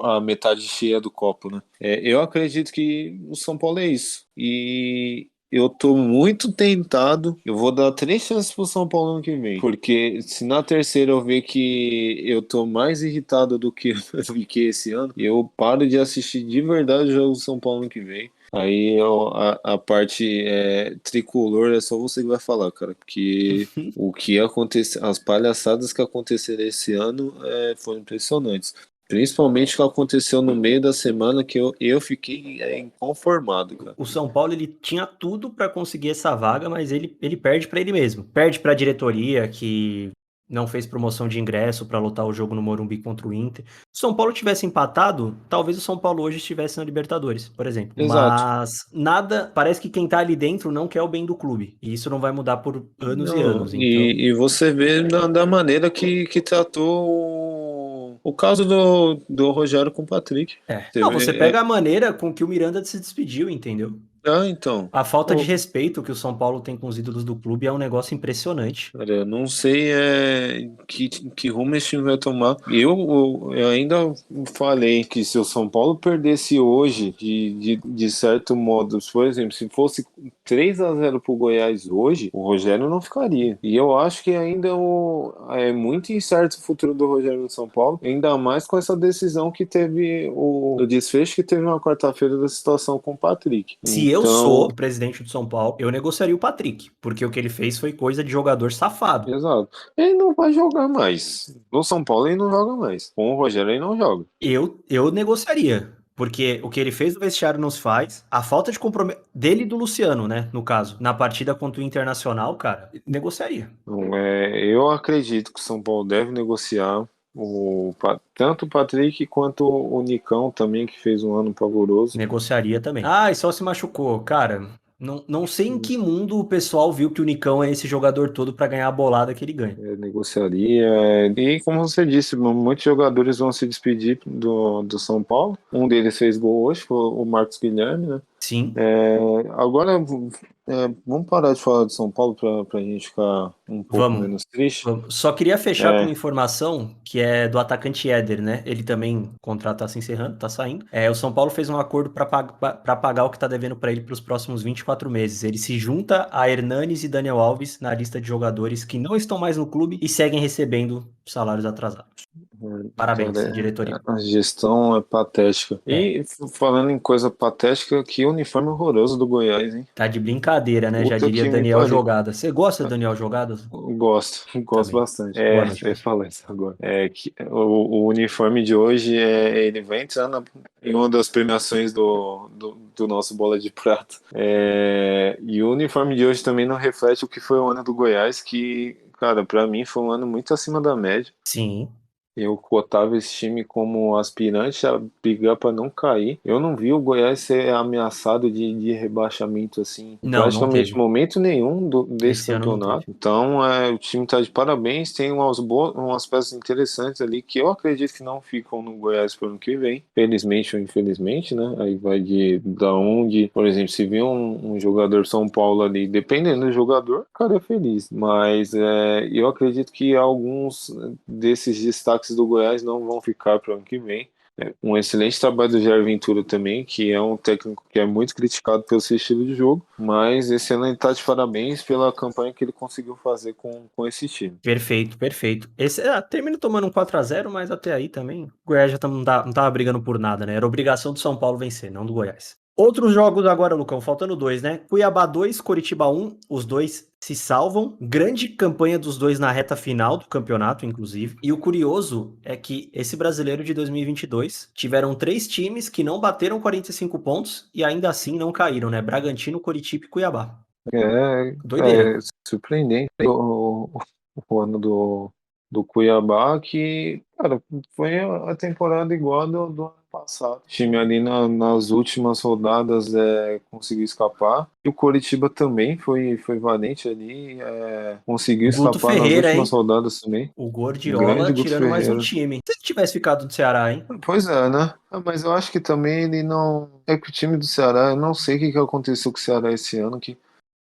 a metade cheia do copo, né? Eu acredito que o São Paulo é isso. E eu tô muito tentado. Eu vou dar 3 chances pro São Paulo ano que vem. Porque se na terceira eu ver que eu tô mais irritado do que esse ano, eu paro de assistir de verdade o jogo do São Paulo ano que vem. Aí a parte tricolor é só você que vai falar, cara. Porque o que aconteceu, as palhaçadas que aconteceram esse ano foram impressionantes. Principalmente o que aconteceu no meio da semana, que eu fiquei inconformado, cara. O São Paulo, ele tinha tudo para conseguir essa vaga, mas ele perde para ele mesmo. Perde para a diretoria, que não fez promoção de ingresso para lotar o jogo no Morumbi contra o Inter. Se o São Paulo tivesse empatado, talvez o São Paulo hoje estivesse na Libertadores, por exemplo. Exato. Mas nada, parece que quem tá ali dentro não quer o bem do clube. E isso não vai mudar por anos e Não, anos. Então, e você vê da maneira que tratou o caso do Rogério com o Patrick. não, você pega a maneira com que o Miranda se despediu, entendeu? Então. A falta de respeito que o São Paulo tem com os ídolos do clube é um negócio impressionante. Cara, eu não sei que rumo esse time vai tomar. Eu ainda falei que se o São Paulo perdesse hoje, de certo modo, por exemplo, se fosse 3-0 pro Goiás hoje, o Rogério não ficaria. E eu acho que ainda é muito incerto o futuro do Rogério no São Paulo, ainda mais com essa decisão que teve, o desfecho que teve na quarta-feira da situação com o Patrick. Se eu sou o presidente do São Paulo, eu negociaria o Patrick, porque o que ele fez foi coisa de jogador safado. Exato. Ele não vai jogar mais. No São Paulo ele não joga mais. Com o Rogério ele não joga. Eu negociaria, porque o que ele fez no vestiário não se faz. A falta de compromisso dele e do Luciano, né, no caso, na partida contra o Internacional, cara, negociaria. Eu acredito que o São Paulo deve negociar tanto o Patrick quanto o Nicão também, que fez um ano pavoroso. Negociaria também. Ah, e só se machucou. Cara, não sei em que mundo o pessoal viu que o Nicão é esse jogador todo pra ganhar a bolada que ele ganha. Negociaria. E como você disse, muitos jogadores vão se despedir do São Paulo. Um deles fez gol hoje, foi o Marcos Guilherme, né? Sim. Agora, vamos parar de falar de São Paulo pra gente ficar um pouco menos triste. Só queria fechar com uma informação que é do atacante Éder, né? Ele também, o contrato tá se encerrando, tá saindo. O São Paulo fez um acordo pra pagar o que tá devendo pra ele pros próximos 24 meses. Ele se junta a Hernanes e Daniel Alves na lista de jogadores que não estão mais no clube e seguem recebendo salários atrasados. Parabéns, diretoria. A gestão é patética. E falando em coisa patética, que uniforme horroroso do Goiás, hein? Tá de brincadeira, né? Já Puta diria que me Daniel pariu. Jogada. Você gosta do Daniel Jogada? Gosto bastante. Boa noite, Eu ia falar isso agora. O uniforme de hoje, ele vai entrar em uma das premiações do nosso Bola de Prata. E o uniforme de hoje também não reflete o que foi o ano do Goiás, que, cara, pra mim foi um ano muito acima da média. Sim. Eu cotava esse time como aspirante a brigar para não cair. Eu não vi o Goiás ser ameaçado de rebaixamento assim, praticamente momento nenhum desse campeonato. Então, o time tá de parabéns, tem umas peças interessantes ali que eu acredito que não ficam no Goiás para o ano que vem, felizmente ou infelizmente, né? Aí vai da onde, por exemplo, se vir um jogador São Paulo ali, dependendo do jogador, o cara é feliz. Mas eu acredito que alguns desses destaques do Goiás não vão ficar para o ano que vem. Um excelente trabalho do Jair Ventura também, que é um técnico que é muito criticado pelo seu estilo de jogo, mas esse ano ele está de parabéns pela campanha que ele conseguiu fazer com esse time. Perfeito. Termina tomando um 4-0, mas até aí também o Goiás já não tava brigando por nada, né? Era obrigação do São Paulo vencer, não do Goiás. Outros jogos agora, Lucão, faltando 2, né? Cuiabá 2, Coritiba 1, os dois se salvam. Grande campanha dos dois na reta final do campeonato, inclusive. E o curioso é que esse brasileiro de 2022 tiveram 3 times que não bateram 45 pontos e ainda assim não caíram, né? Bragantino, Coritiba e Cuiabá. Doideira. Surpreendente o ano do Cuiabá, que, cara, foi a temporada igual a do ano passado. O time ali nas últimas rodadas conseguiu escapar. E o Coritiba também foi valente ali, conseguiu escapar nas últimas rodadas também. O Gordiola tirando mais um time. Se ele tivesse ficado no Ceará, hein? Pois é, né? Mas eu acho que também ele não... É que o time do Ceará, eu não sei o que aconteceu com o Ceará esse ano, que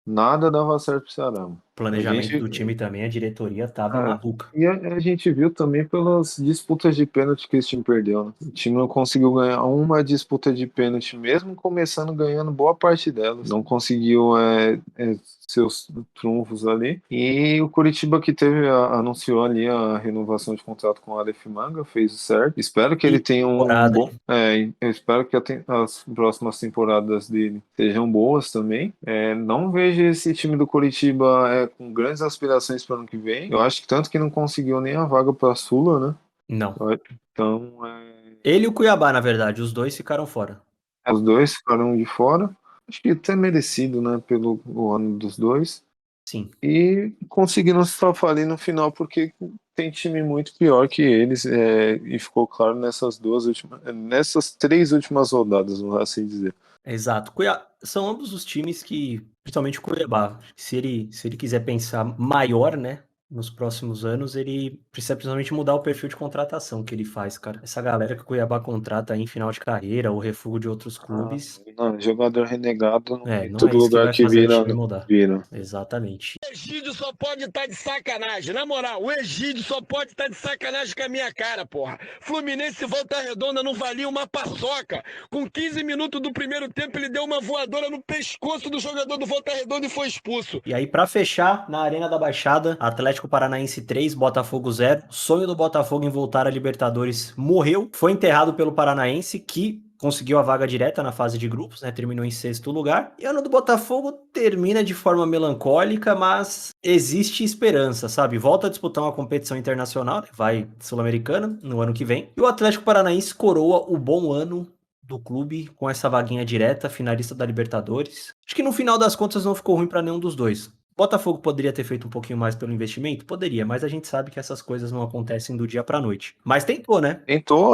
nada dava certo pro Ceará. Mano. Planejamento do time também, a diretoria tava maluca. E a gente viu também pelas disputas de pênalti que esse time perdeu, né? O time não conseguiu ganhar uma disputa de pênalti, mesmo começando ganhando boa parte delas. Não conseguiu seus trunfos ali. E o Coritiba que anunciou ali a renovação de contrato com o Aleph Manga, fez o certo. Espero que ele tenha um bom... eu espero que as próximas temporadas dele sejam boas também. Não vejo esse time do Coritiba com grandes aspirações para o ano que vem. Eu acho que tanto que não conseguiu nem a vaga para a Sula, né? Não. Então, ele e o Cuiabá, na verdade, os dois ficaram fora. Os dois ficaram de fora. Acho que até merecido, né? Pelo ano dos dois. Sim. E conseguiram se safar ali no final, porque tem time muito pior que eles, e ficou claro nessas 3 últimas rodadas, vamos assim dizer. Exato. São ambos os times que, principalmente o Cuiabá, se ele quiser pensar maior, né, nos próximos anos, ele precisa principalmente mudar o perfil de contratação que ele faz, cara. Essa galera que o Cuiabá contrata aí em final de carreira, ou refúgio de outros clubes, Não, jogador renegado em não é todo isso que lugar vai que fazer o vira, time mudar. vira. Exatamente. O Egídio só pode estar de sacanagem. Na moral, o Egídio só pode estar de sacanagem com a minha cara, porra. Fluminense e Volta Redonda não valia uma paçoca. Com 15 minutos do primeiro tempo, ele deu uma voadora no pescoço do jogador do Volta Redonda e foi expulso. E aí, pra fechar, na Arena da Baixada, Atlético Paranaense 3, Botafogo 0. Sonho do Botafogo em voltar à Libertadores morreu. Foi enterrado pelo Paranaense, que conseguiu a vaga direta na fase de grupos, né? Terminou em 6º lugar. E o ano do Botafogo termina de forma melancólica, mas existe esperança, sabe? Volta a disputar uma competição internacional, né? Vai Sul-Americana no ano que vem. E o Atlético Paranaense coroa o bom ano do clube com essa vaguinha direta, finalista da Libertadores. Acho que no final das contas não ficou ruim para nenhum dos dois. Botafogo poderia ter feito um pouquinho mais pelo investimento? Poderia, mas a gente sabe que essas coisas não acontecem do dia pra noite. Mas tentou, né? Tentou,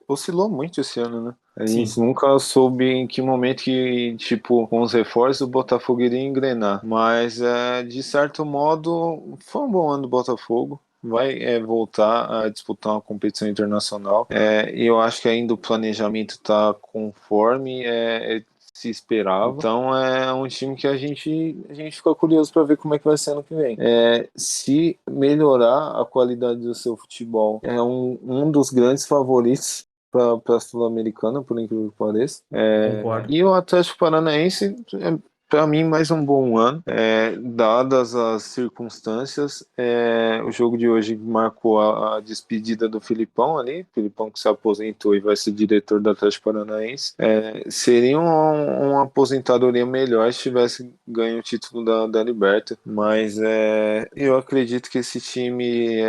oscilou muito esse ano, né? A gente nunca soube em que momento que, tipo, com os reforços o Botafogo iria engrenar. Mas, de certo modo, foi um bom ano do Botafogo. Vai voltar a disputar uma competição internacional. E eu acho que ainda o planejamento está conforme se esperava. Então é um time que a gente fica curioso para ver como é que vai ser ano que vem. Se melhorar a qualidade do seu futebol, é um dos grandes favoritos para a Sul-Americana, por incrível que pareça. Concordo. E o Atlético Paranaense, para mim, mais um bom ano. Dadas as circunstâncias, o jogo de hoje marcou a despedida do Filipão ali, Filipão que se aposentou e vai ser diretor do Atlético Paranaense. Seria uma aposentadoria melhor se tivesse ganho o título da Liberta, mas eu acredito que esse time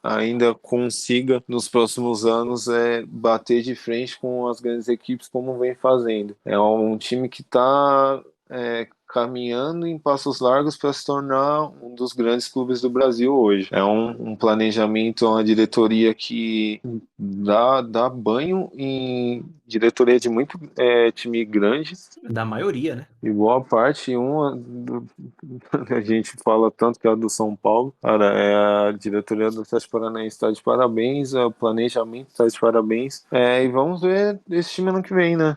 ainda consiga, nos próximos anos, bater de frente com as grandes equipes como vem fazendo. É um time que está caminhando em passos largos para se tornar um dos grandes clubes do Brasil hoje. É um planejamento, uma diretoria que dá banho em diretoria de muito time grande. Da maioria, né? E boa parte, a gente fala tanto que é a do São Paulo. Cara, a diretoria do Atlético Paranaense está de parabéns, o planejamento está de parabéns. E vamos ver esse time ano que vem, né?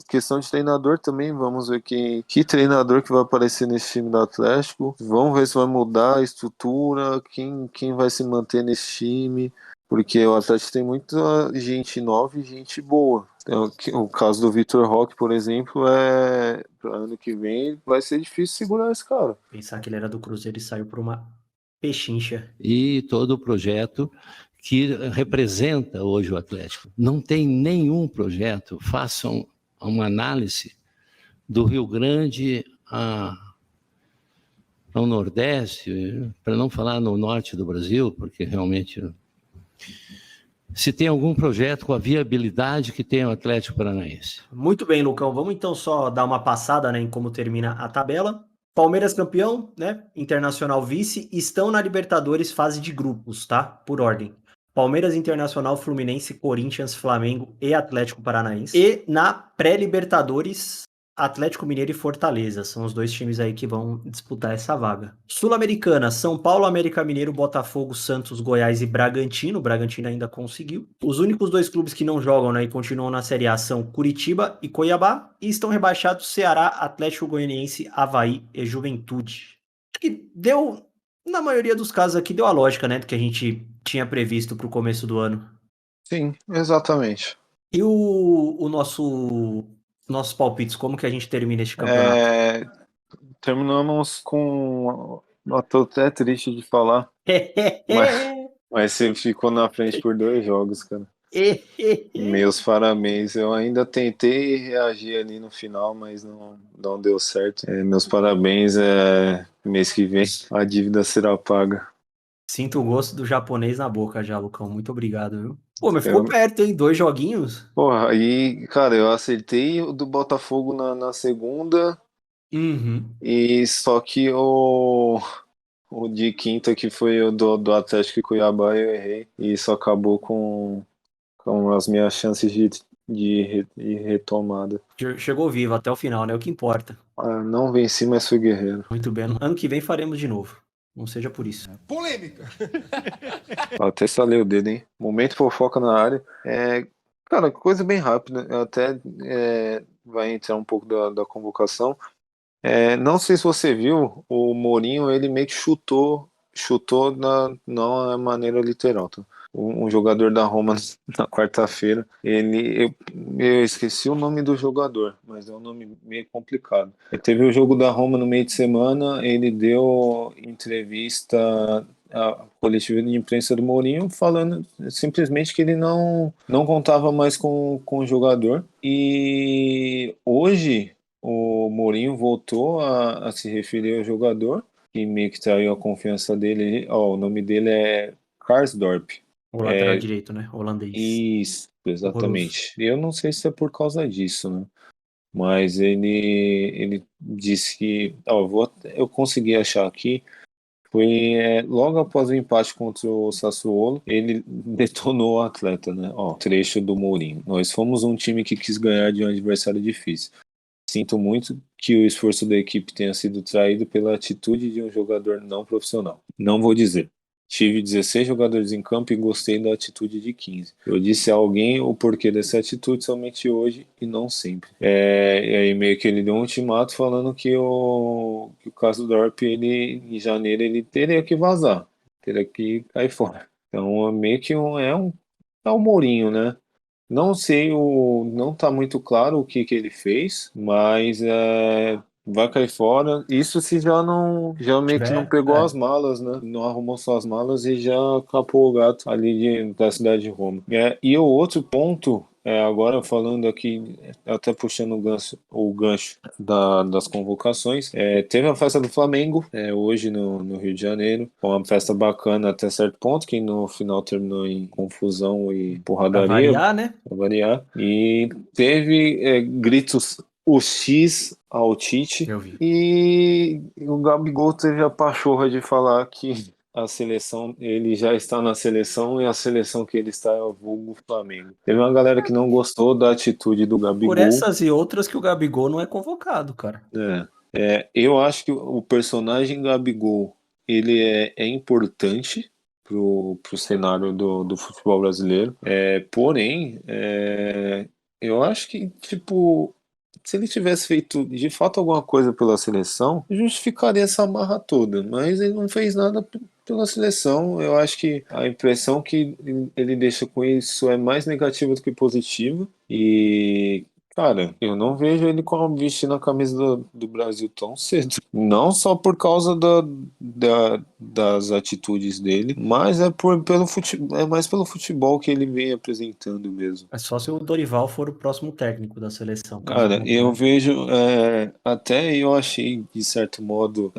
Questão de treinador também, vamos ver que treinador que vai aparecer nesse time do Atlético. Vamos ver se vai mudar a estrutura, quem vai se manter nesse time, porque o Atlético tem muita gente nova e gente boa. O caso do Vitor Roque, por exemplo, para ano que vem vai ser difícil segurar esse cara. Pensar que ele era do Cruzeiro e saiu por uma pechincha. E todo o projeto que representa hoje o Atlético. Não tem nenhum projeto, façam uma análise do Rio Grande ao Nordeste, para não falar no Norte do Brasil, porque realmente se tem algum projeto com a viabilidade que tem o Atlético Paranaense. Muito bem, Lucão. Vamos então só dar uma passada, né, em como termina a tabela. Palmeiras campeão, né? Internacional vice, estão na Libertadores fase de grupos, tá? Por ordem. Palmeiras, Internacional, Fluminense, Corinthians, Flamengo e Atlético Paranaense. E na pré-Libertadores, Atlético Mineiro e Fortaleza. São os dois times aí que vão disputar essa vaga. Sul-Americana, São Paulo, América Mineiro, Botafogo, Santos, Goiás e Bragantino. O Bragantino ainda conseguiu. Os únicos dois clubes que não jogam, né, e continuam na Série A são Curitiba e Cuiabá. E estão rebaixados Ceará, Atlético Goianiense, Avaí e Juventude. Acho que deu, na maioria dos casos aqui, deu a lógica, né, do que a gente tinha previsto para o começo do ano. Sim, exatamente. E nossos palpites, como que a gente termina este campeonato? Terminamos com... Eu tô até triste de falar. mas você ficou na frente por 2 jogos, cara. Meus parabéns. Eu ainda tentei reagir ali no final, mas não deu certo. Meus parabéns. Mês que vem a dívida será paga. Sinto o gosto do japonês na boca já, Lucão. Muito obrigado, viu? Pô, mas ficou perto, hein? 2 joguinhos. Porra, aí, cara, eu acertei o do Botafogo na segunda Uhum. E só que o de quinta, que foi o do Atlético e Cuiabá, eu errei. E isso acabou com as minhas chances de retomada. Chegou vivo até o final, né? O que importa. Não venci, mas fui guerreiro. Muito bem. Ano que vem faremos de novo. Não seja por isso. Polêmica. Até estalei o dedo, hein? Momento fofoca na área. Cara, coisa bem rápida. Até vai entrar um pouco da convocação. Não sei se você viu, o Mourinho, ele meio que chutou não é maneira literal, tá? Um jogador da Roma na quarta-feira, eu esqueci o nome do jogador, mas é um nome meio complicado. Teve o jogo da Roma no meio de semana, ele deu entrevista à coletiva de imprensa do Mourinho, falando simplesmente que ele não contava mais com o jogador. E hoje o Mourinho voltou a se referir ao jogador, que meio que traiu a confiança dele. O nome dele é Karsdorp. O lateral direito, né? Holandês. Isso, exatamente. Eu não sei se é por causa disso, né? Mas ele disse que... eu consegui achar aqui. Foi logo após o empate contra o Sassuolo, ele detonou o atleta, né? Trecho do Mourinho. Nós fomos um time que quis ganhar de um adversário difícil. Sinto muito que o esforço da equipe tenha sido traído pela atitude de um jogador não profissional. Não vou dizer. Tive 16 jogadores em campo e gostei da atitude de 15. Eu disse a alguém o porquê dessa atitude somente hoje e não sempre. E aí meio que ele deu um ultimato falando que o caso do Dorp, em janeiro, ele teria que vazar. Teria que cair fora. Então meio que é o Mourinho, né? Não sei, não tá muito claro o que ele fez, mas vai cair fora. Isso se já meio que não pegou as malas, né? Não arrumou suas malas e já capou o gato ali da cidade de Roma. E o outro ponto, agora falando aqui, até puxando o gancho das convocações, teve a festa do Flamengo hoje no Rio de Janeiro. Foi uma festa bacana até certo ponto, que no final terminou em confusão e porradaria. Pra variar, né? Pra variar. E teve gritos o X ao Tite. Eu vi. E o Gabigol teve a pachorra de falar que a seleção, ele já está na seleção e a seleção que ele está é o vulgo Flamengo. Teve uma galera que não gostou da atitude do Gabigol. Por essas e outras que o Gabigol não é convocado, cara. Eu acho que o personagem Gabigol, ele é importante pro cenário do futebol brasileiro. Porém, eu acho que, tipo, se ele tivesse feito de fato alguma coisa pela seleção, justificaria essa marra toda, mas ele não fez nada pela seleção. Eu acho que a impressão que ele deixa com isso é mais negativa do que positiva. E, cara, eu não vejo ele vestindo a camisa do Brasil tão cedo. Não só por causa das atitudes dele, mas é mais pelo futebol que ele vem apresentando mesmo. É só se o Dorival for o próximo técnico da seleção. Cara, eu vejo, até eu achei, de certo modo,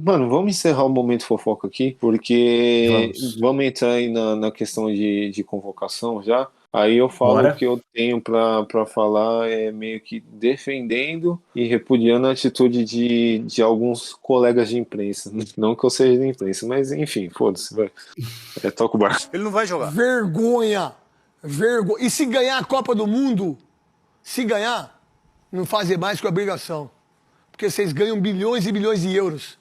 mano, vamos encerrar o momento fofoca aqui, porque vamos entrar aí na questão de convocação já. Aí eu falo o que eu tenho pra falar, meio que defendendo e repudiando a atitude de alguns colegas de imprensa. Não que eu seja de imprensa, mas enfim, foda-se, vai. Toca o barco. Ele não vai jogar. Vergonha. E se ganhar a Copa do Mundo, não fazer mais que obrigação. Porque vocês ganham bilhões e bilhões de euros.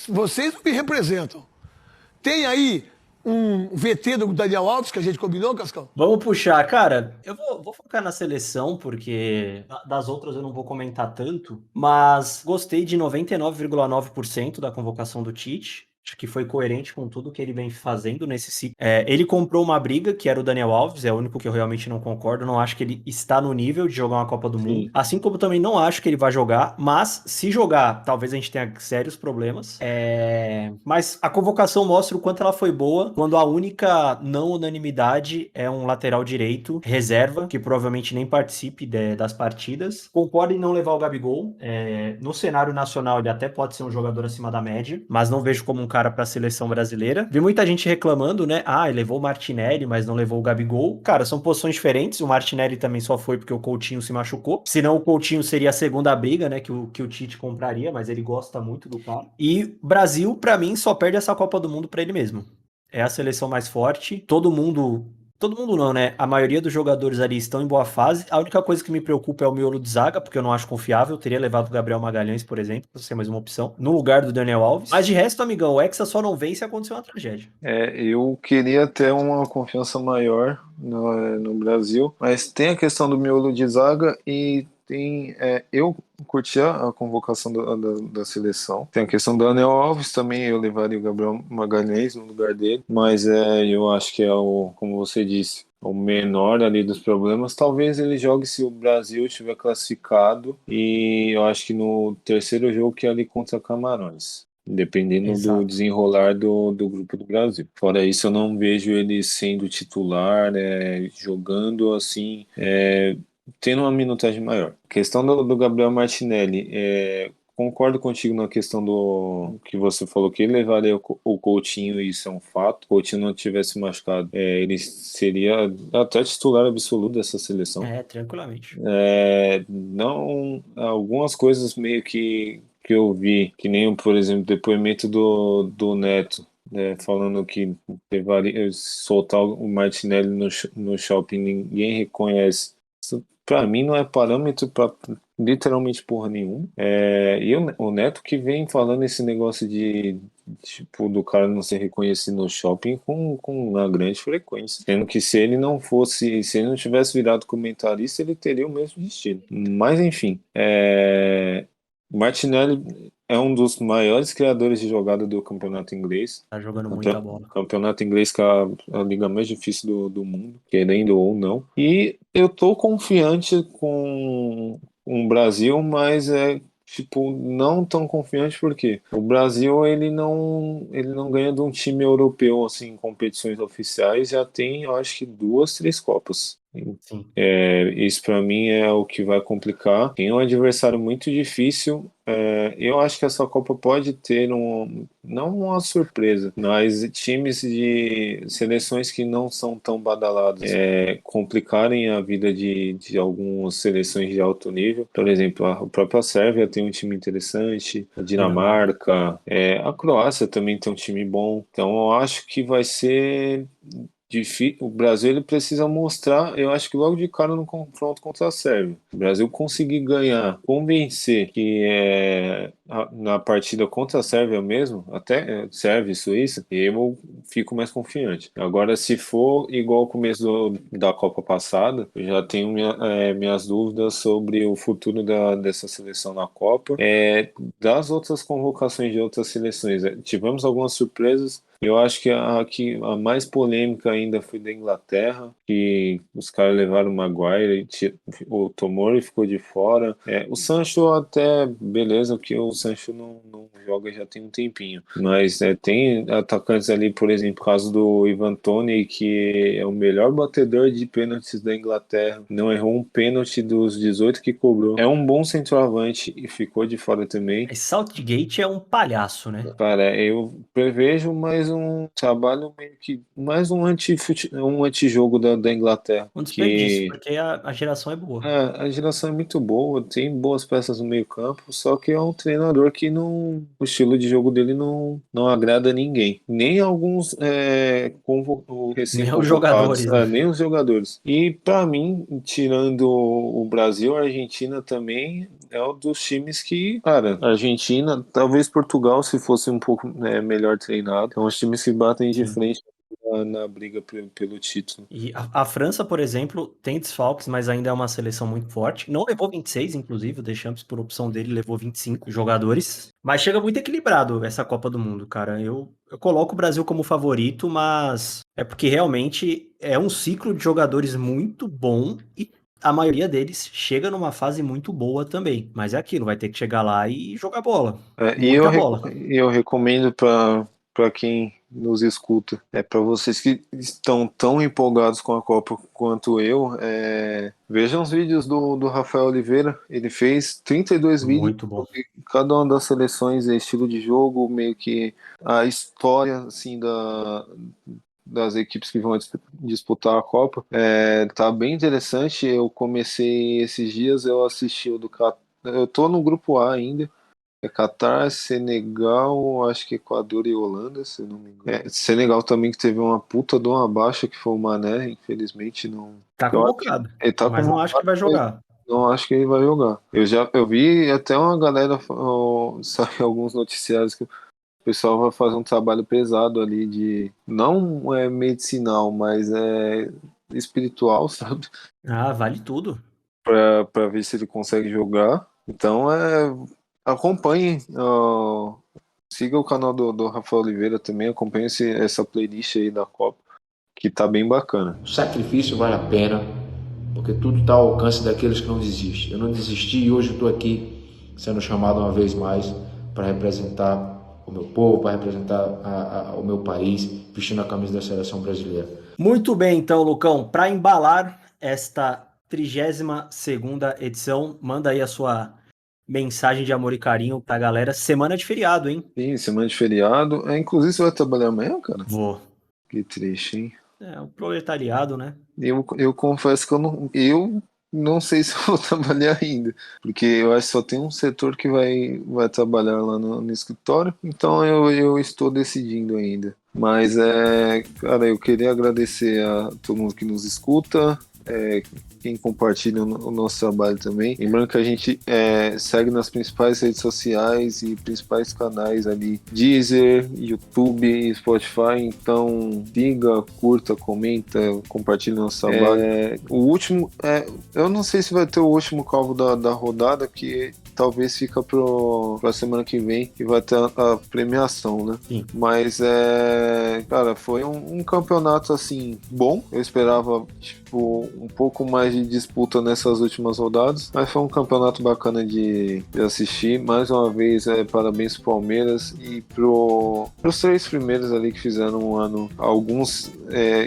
Vocês não me representam. Tem aí um VT do Daniel Alves, que a gente combinou, Cascão? Vamos puxar, cara. Eu vou focar na seleção, porque das outras eu não vou comentar tanto, mas gostei de 99,9% da convocação do Tite. Acho que foi coerente com tudo que ele vem fazendo nesse ciclo. Ele comprou uma briga, que era o Daniel Alves, é o único que eu realmente não concordo. Não acho que ele está no nível de jogar uma Copa do Mundo. Assim como também não acho que ele vai jogar, mas se jogar, talvez a gente tenha sérios problemas. Mas a convocação mostra o quanto ela foi boa, quando a única não unanimidade é um lateral direito, reserva, que provavelmente nem participe das partidas. Concordo em não levar o Gabigol. No cenário nacional, ele até pode ser um jogador acima da média, mas não vejo como um cara pra seleção brasileira. Vi muita gente reclamando, né? Ele levou o Martinelli, mas não levou o Gabigol. Cara, são posições diferentes. O Martinelli também só foi porque o Coutinho se machucou. Senão o Coutinho seria a segunda briga, né? Que o Tite compraria, mas ele gosta muito do cara. E Brasil, pra mim, só perde essa Copa do Mundo pra ele mesmo. É a seleção mais forte. Todo mundo não, né? A maioria dos jogadores ali estão em boa fase. A única coisa que me preocupa é o miolo de zaga, porque eu não acho confiável. Eu teria levado o Gabriel Magalhães, por exemplo, pra ser mais uma opção, no lugar do Daniel Alves. Mas de resto, amigão, o Hexa só não vem se acontecer uma tragédia. Eu queria ter uma confiança maior no Brasil, mas tem a questão do miolo de zaga e eu curti a convocação da seleção. Tem a questão do Daniel Alves também, eu levaria o Gabriel Magalhães no lugar dele, mas eu acho que como você disse, o menor ali dos problemas. Talvez ele jogue se o Brasil estiver classificado, e eu acho que no terceiro jogo, que é ali contra Camarões, dependendo do desenrolar do grupo do Brasil. Fora isso, eu não vejo ele sendo titular, jogando assim, tendo uma minutagem maior. Questão do Gabriel Martinelli, concordo contigo na questão do que você falou, que ele levaria o Coutinho, e isso é um fato. Se o Coutinho não tivesse machucado, ele seria até titular absoluto dessa seleção. Tranquilamente. Não, algumas coisas meio que eu vi, que nem, por exemplo, o depoimento do Neto, falando que levaria, soltar o Martinelli no shopping, ninguém reconhece. Isso, pra mim, não é parâmetro pra literalmente porra nenhuma. E o Neto que vem falando esse negócio do cara não ser reconhecido no shopping com uma grande frequência. Sendo que se ele não tivesse virado comentarista, ele teria o mesmo destino. Mas enfim, Martinelli é um dos maiores criadores de jogada do campeonato inglês. Tá jogando muita bola. Campeonato inglês, que é a liga mais difícil do mundo, querendo ou não. E eu tô confiante com o Brasil, mas não tão confiante, porque o Brasil ele não ganha de um time europeu assim, em competições oficiais, já tem, eu acho que 2, 3 Copas. Sim. Isso para mim é o que vai complicar. Tem um adversário muito difícil. Eu acho que essa Copa pode ter não uma surpresa, mas times de seleções que não são tão badaladas complicarem a vida de algumas seleções de alto nível. Por exemplo, a própria Sérvia tem um time interessante, a Dinamarca, a Croácia também tem um time bom. Então eu acho que vai ser difícil. O Brasil ele precisa mostrar, eu acho que logo de cara no confronto contra a Sérvia, o Brasil conseguir ganhar, convencer que na partida contra a Sérvia mesmo, até Sérvia e Suíça, eu fico mais confiante. Agora, se for igual ao começo da Copa passada, eu já tenho minhas dúvidas sobre o futuro dessa seleção na Copa. Das outras convocações de outras seleções, tivemos algumas surpresas. Eu acho que a mais polêmica ainda foi da Inglaterra, que os caras levaram o Maguire, o Tomori ficou de fora. O Sancho até, beleza, porque o Sancho não joga já tem um tempinho. Mas tem atacantes ali, por exemplo, o caso do Ivan Toney, que é o melhor batedor de pênaltis da Inglaterra. Não errou um pênalti dos 18 que cobrou. É um bom centroavante e ficou de fora também. Southgate é um palhaço, né? Cara, eu prevejo mais um trabalho meio que mais um antijogo da Inglaterra. Um desperdício, porque a geração é boa. A geração é muito boa, tem boas peças no meio campo, só que é um treinador que o estilo de jogo dele não agrada ninguém. Nem alguns nem os jogadores. Nem os jogadores. E pra mim, tirando o Brasil, a Argentina também é um dos times que, cara, Argentina, talvez Portugal, se fosse um pouco melhor treinado, são os times que batem de frente na briga pelo título. E a França, por exemplo, tem desfalques, mas ainda é uma seleção muito forte. Não levou 26, inclusive, o Deschamps, por opção dele, levou 25 jogadores. Mas chega muito equilibrado essa Copa do Mundo, cara. Eu coloco o Brasil como favorito, mas é porque realmente é um ciclo de jogadores muito bom e a maioria deles chega numa fase muito boa também. Mas é aquilo, vai ter que chegar lá e jogar bola. Eu recomendo para quem nos escuta. Para vocês que estão tão empolgados com a Copa quanto eu, vejam os vídeos do Rafael Oliveira. Ele fez 32 vídeos. Muito bom. Cada uma das seleções, estilo de jogo, meio que a história assim, das equipes que vão disputar a Copa. Tá bem interessante. Eu comecei esses dias, eu assisti o do Qatar. Eu tô no grupo A ainda. Qatar, Senegal, acho que Equador e Holanda, se não me engano. Senegal também, que teve uma puta de uma baixa, que foi o Mané, infelizmente não. Tá convocado. Mas não acho que vai jogar. Não acho que ele vai jogar. Eu vi até uma galera, saiu alguns noticiários que o pessoal vai fazer um trabalho pesado ali de, não medicinal, mas espiritual, sabe? Vale tudo. Pra ver se ele consegue jogar. Então acompanhe, siga o canal do Rafael Oliveira também, acompanhe essa playlist aí da Copa, que tá bem bacana. O sacrifício vale a pena, porque tudo está ao alcance daqueles que não desistem. Eu não desisti e hoje estou aqui sendo chamado uma vez mais para representar o meu povo, para representar o meu país, vestindo a camisa da seleção brasileira. Muito bem, então, Lucão, para embalar esta 32ª edição, manda aí a sua mensagem de amor e carinho pra galera. Semana de feriado, hein? Sim, semana de feriado. Inclusive, você vai trabalhar amanhã, cara? Vou. Que triste, hein? O proletariado, né? Eu confesso que eu não sei se eu vou trabalhar ainda, porque eu acho que só tem um setor que vai trabalhar lá no escritório, então eu estou decidindo ainda. Mas, cara, eu queria agradecer a todo mundo que nos escuta, quem compartilha o nosso trabalho também. Lembrando que a gente segue nas principais redes sociais e principais canais ali, Deezer, YouTube e Spotify. Então siga, curta, comenta, compartilha o nosso trabalho. O último, eu não sei se vai ter o último calvo da rodada, que talvez fica pra semana que vem, que vai ter a premiação, né? Sim. Mas, cara, foi um campeonato, assim, bom. Eu esperava, um pouco mais de disputa nessas últimas rodadas, mas foi um campeonato bacana de assistir. Mais uma vez, parabéns pro Palmeiras e pros 3 primeiros ali que fizeram um ano. Alguns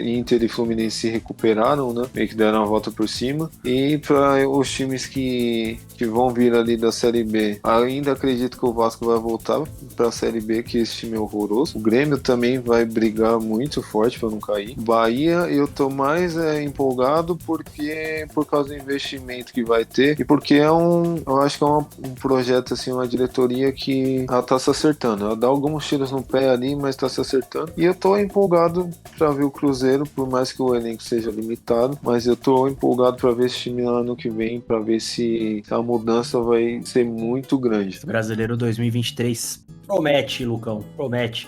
Inter e Fluminense se recuperaram, né? Meio que deram a volta por cima. E para os times que vão vir ali da Série B, ainda acredito que o Vasco vai voltar para a Série B, que esse time é horroroso. O Grêmio também vai brigar muito forte para não cair. Bahia, eu tô mais empolgado por causa do investimento que vai ter e porque eu acho que é um projeto, assim, uma diretoria que ela tá se acertando. Ela dá alguns tiros no pé ali, mas tá se acertando. E eu tô empolgado para ver o Cruzeiro, por mais que o elenco seja limitado, mas eu tô empolgado para ver esse time ano que vem, para ver se a mudança vai ser muito grande. Brasileiro 2023 promete, Lucão, promete.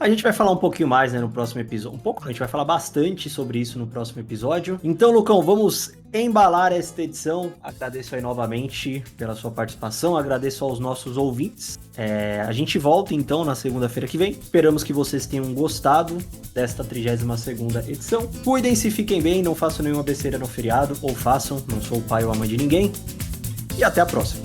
A gente vai falar um pouquinho mais, né, no próximo episódio. A gente vai falar bastante sobre isso no próximo episódio. Então, Lucão, vamos embalar esta edição. Agradeço aí novamente pela sua participação, agradeço aos nossos ouvintes. A gente volta, então, na segunda-feira que vem. Esperamos que vocês tenham gostado desta 32ª edição. Cuidem-se, fiquem bem, não façam nenhuma besteira no feriado, ou façam, não sou o pai ou a mãe de ninguém. E até a próxima.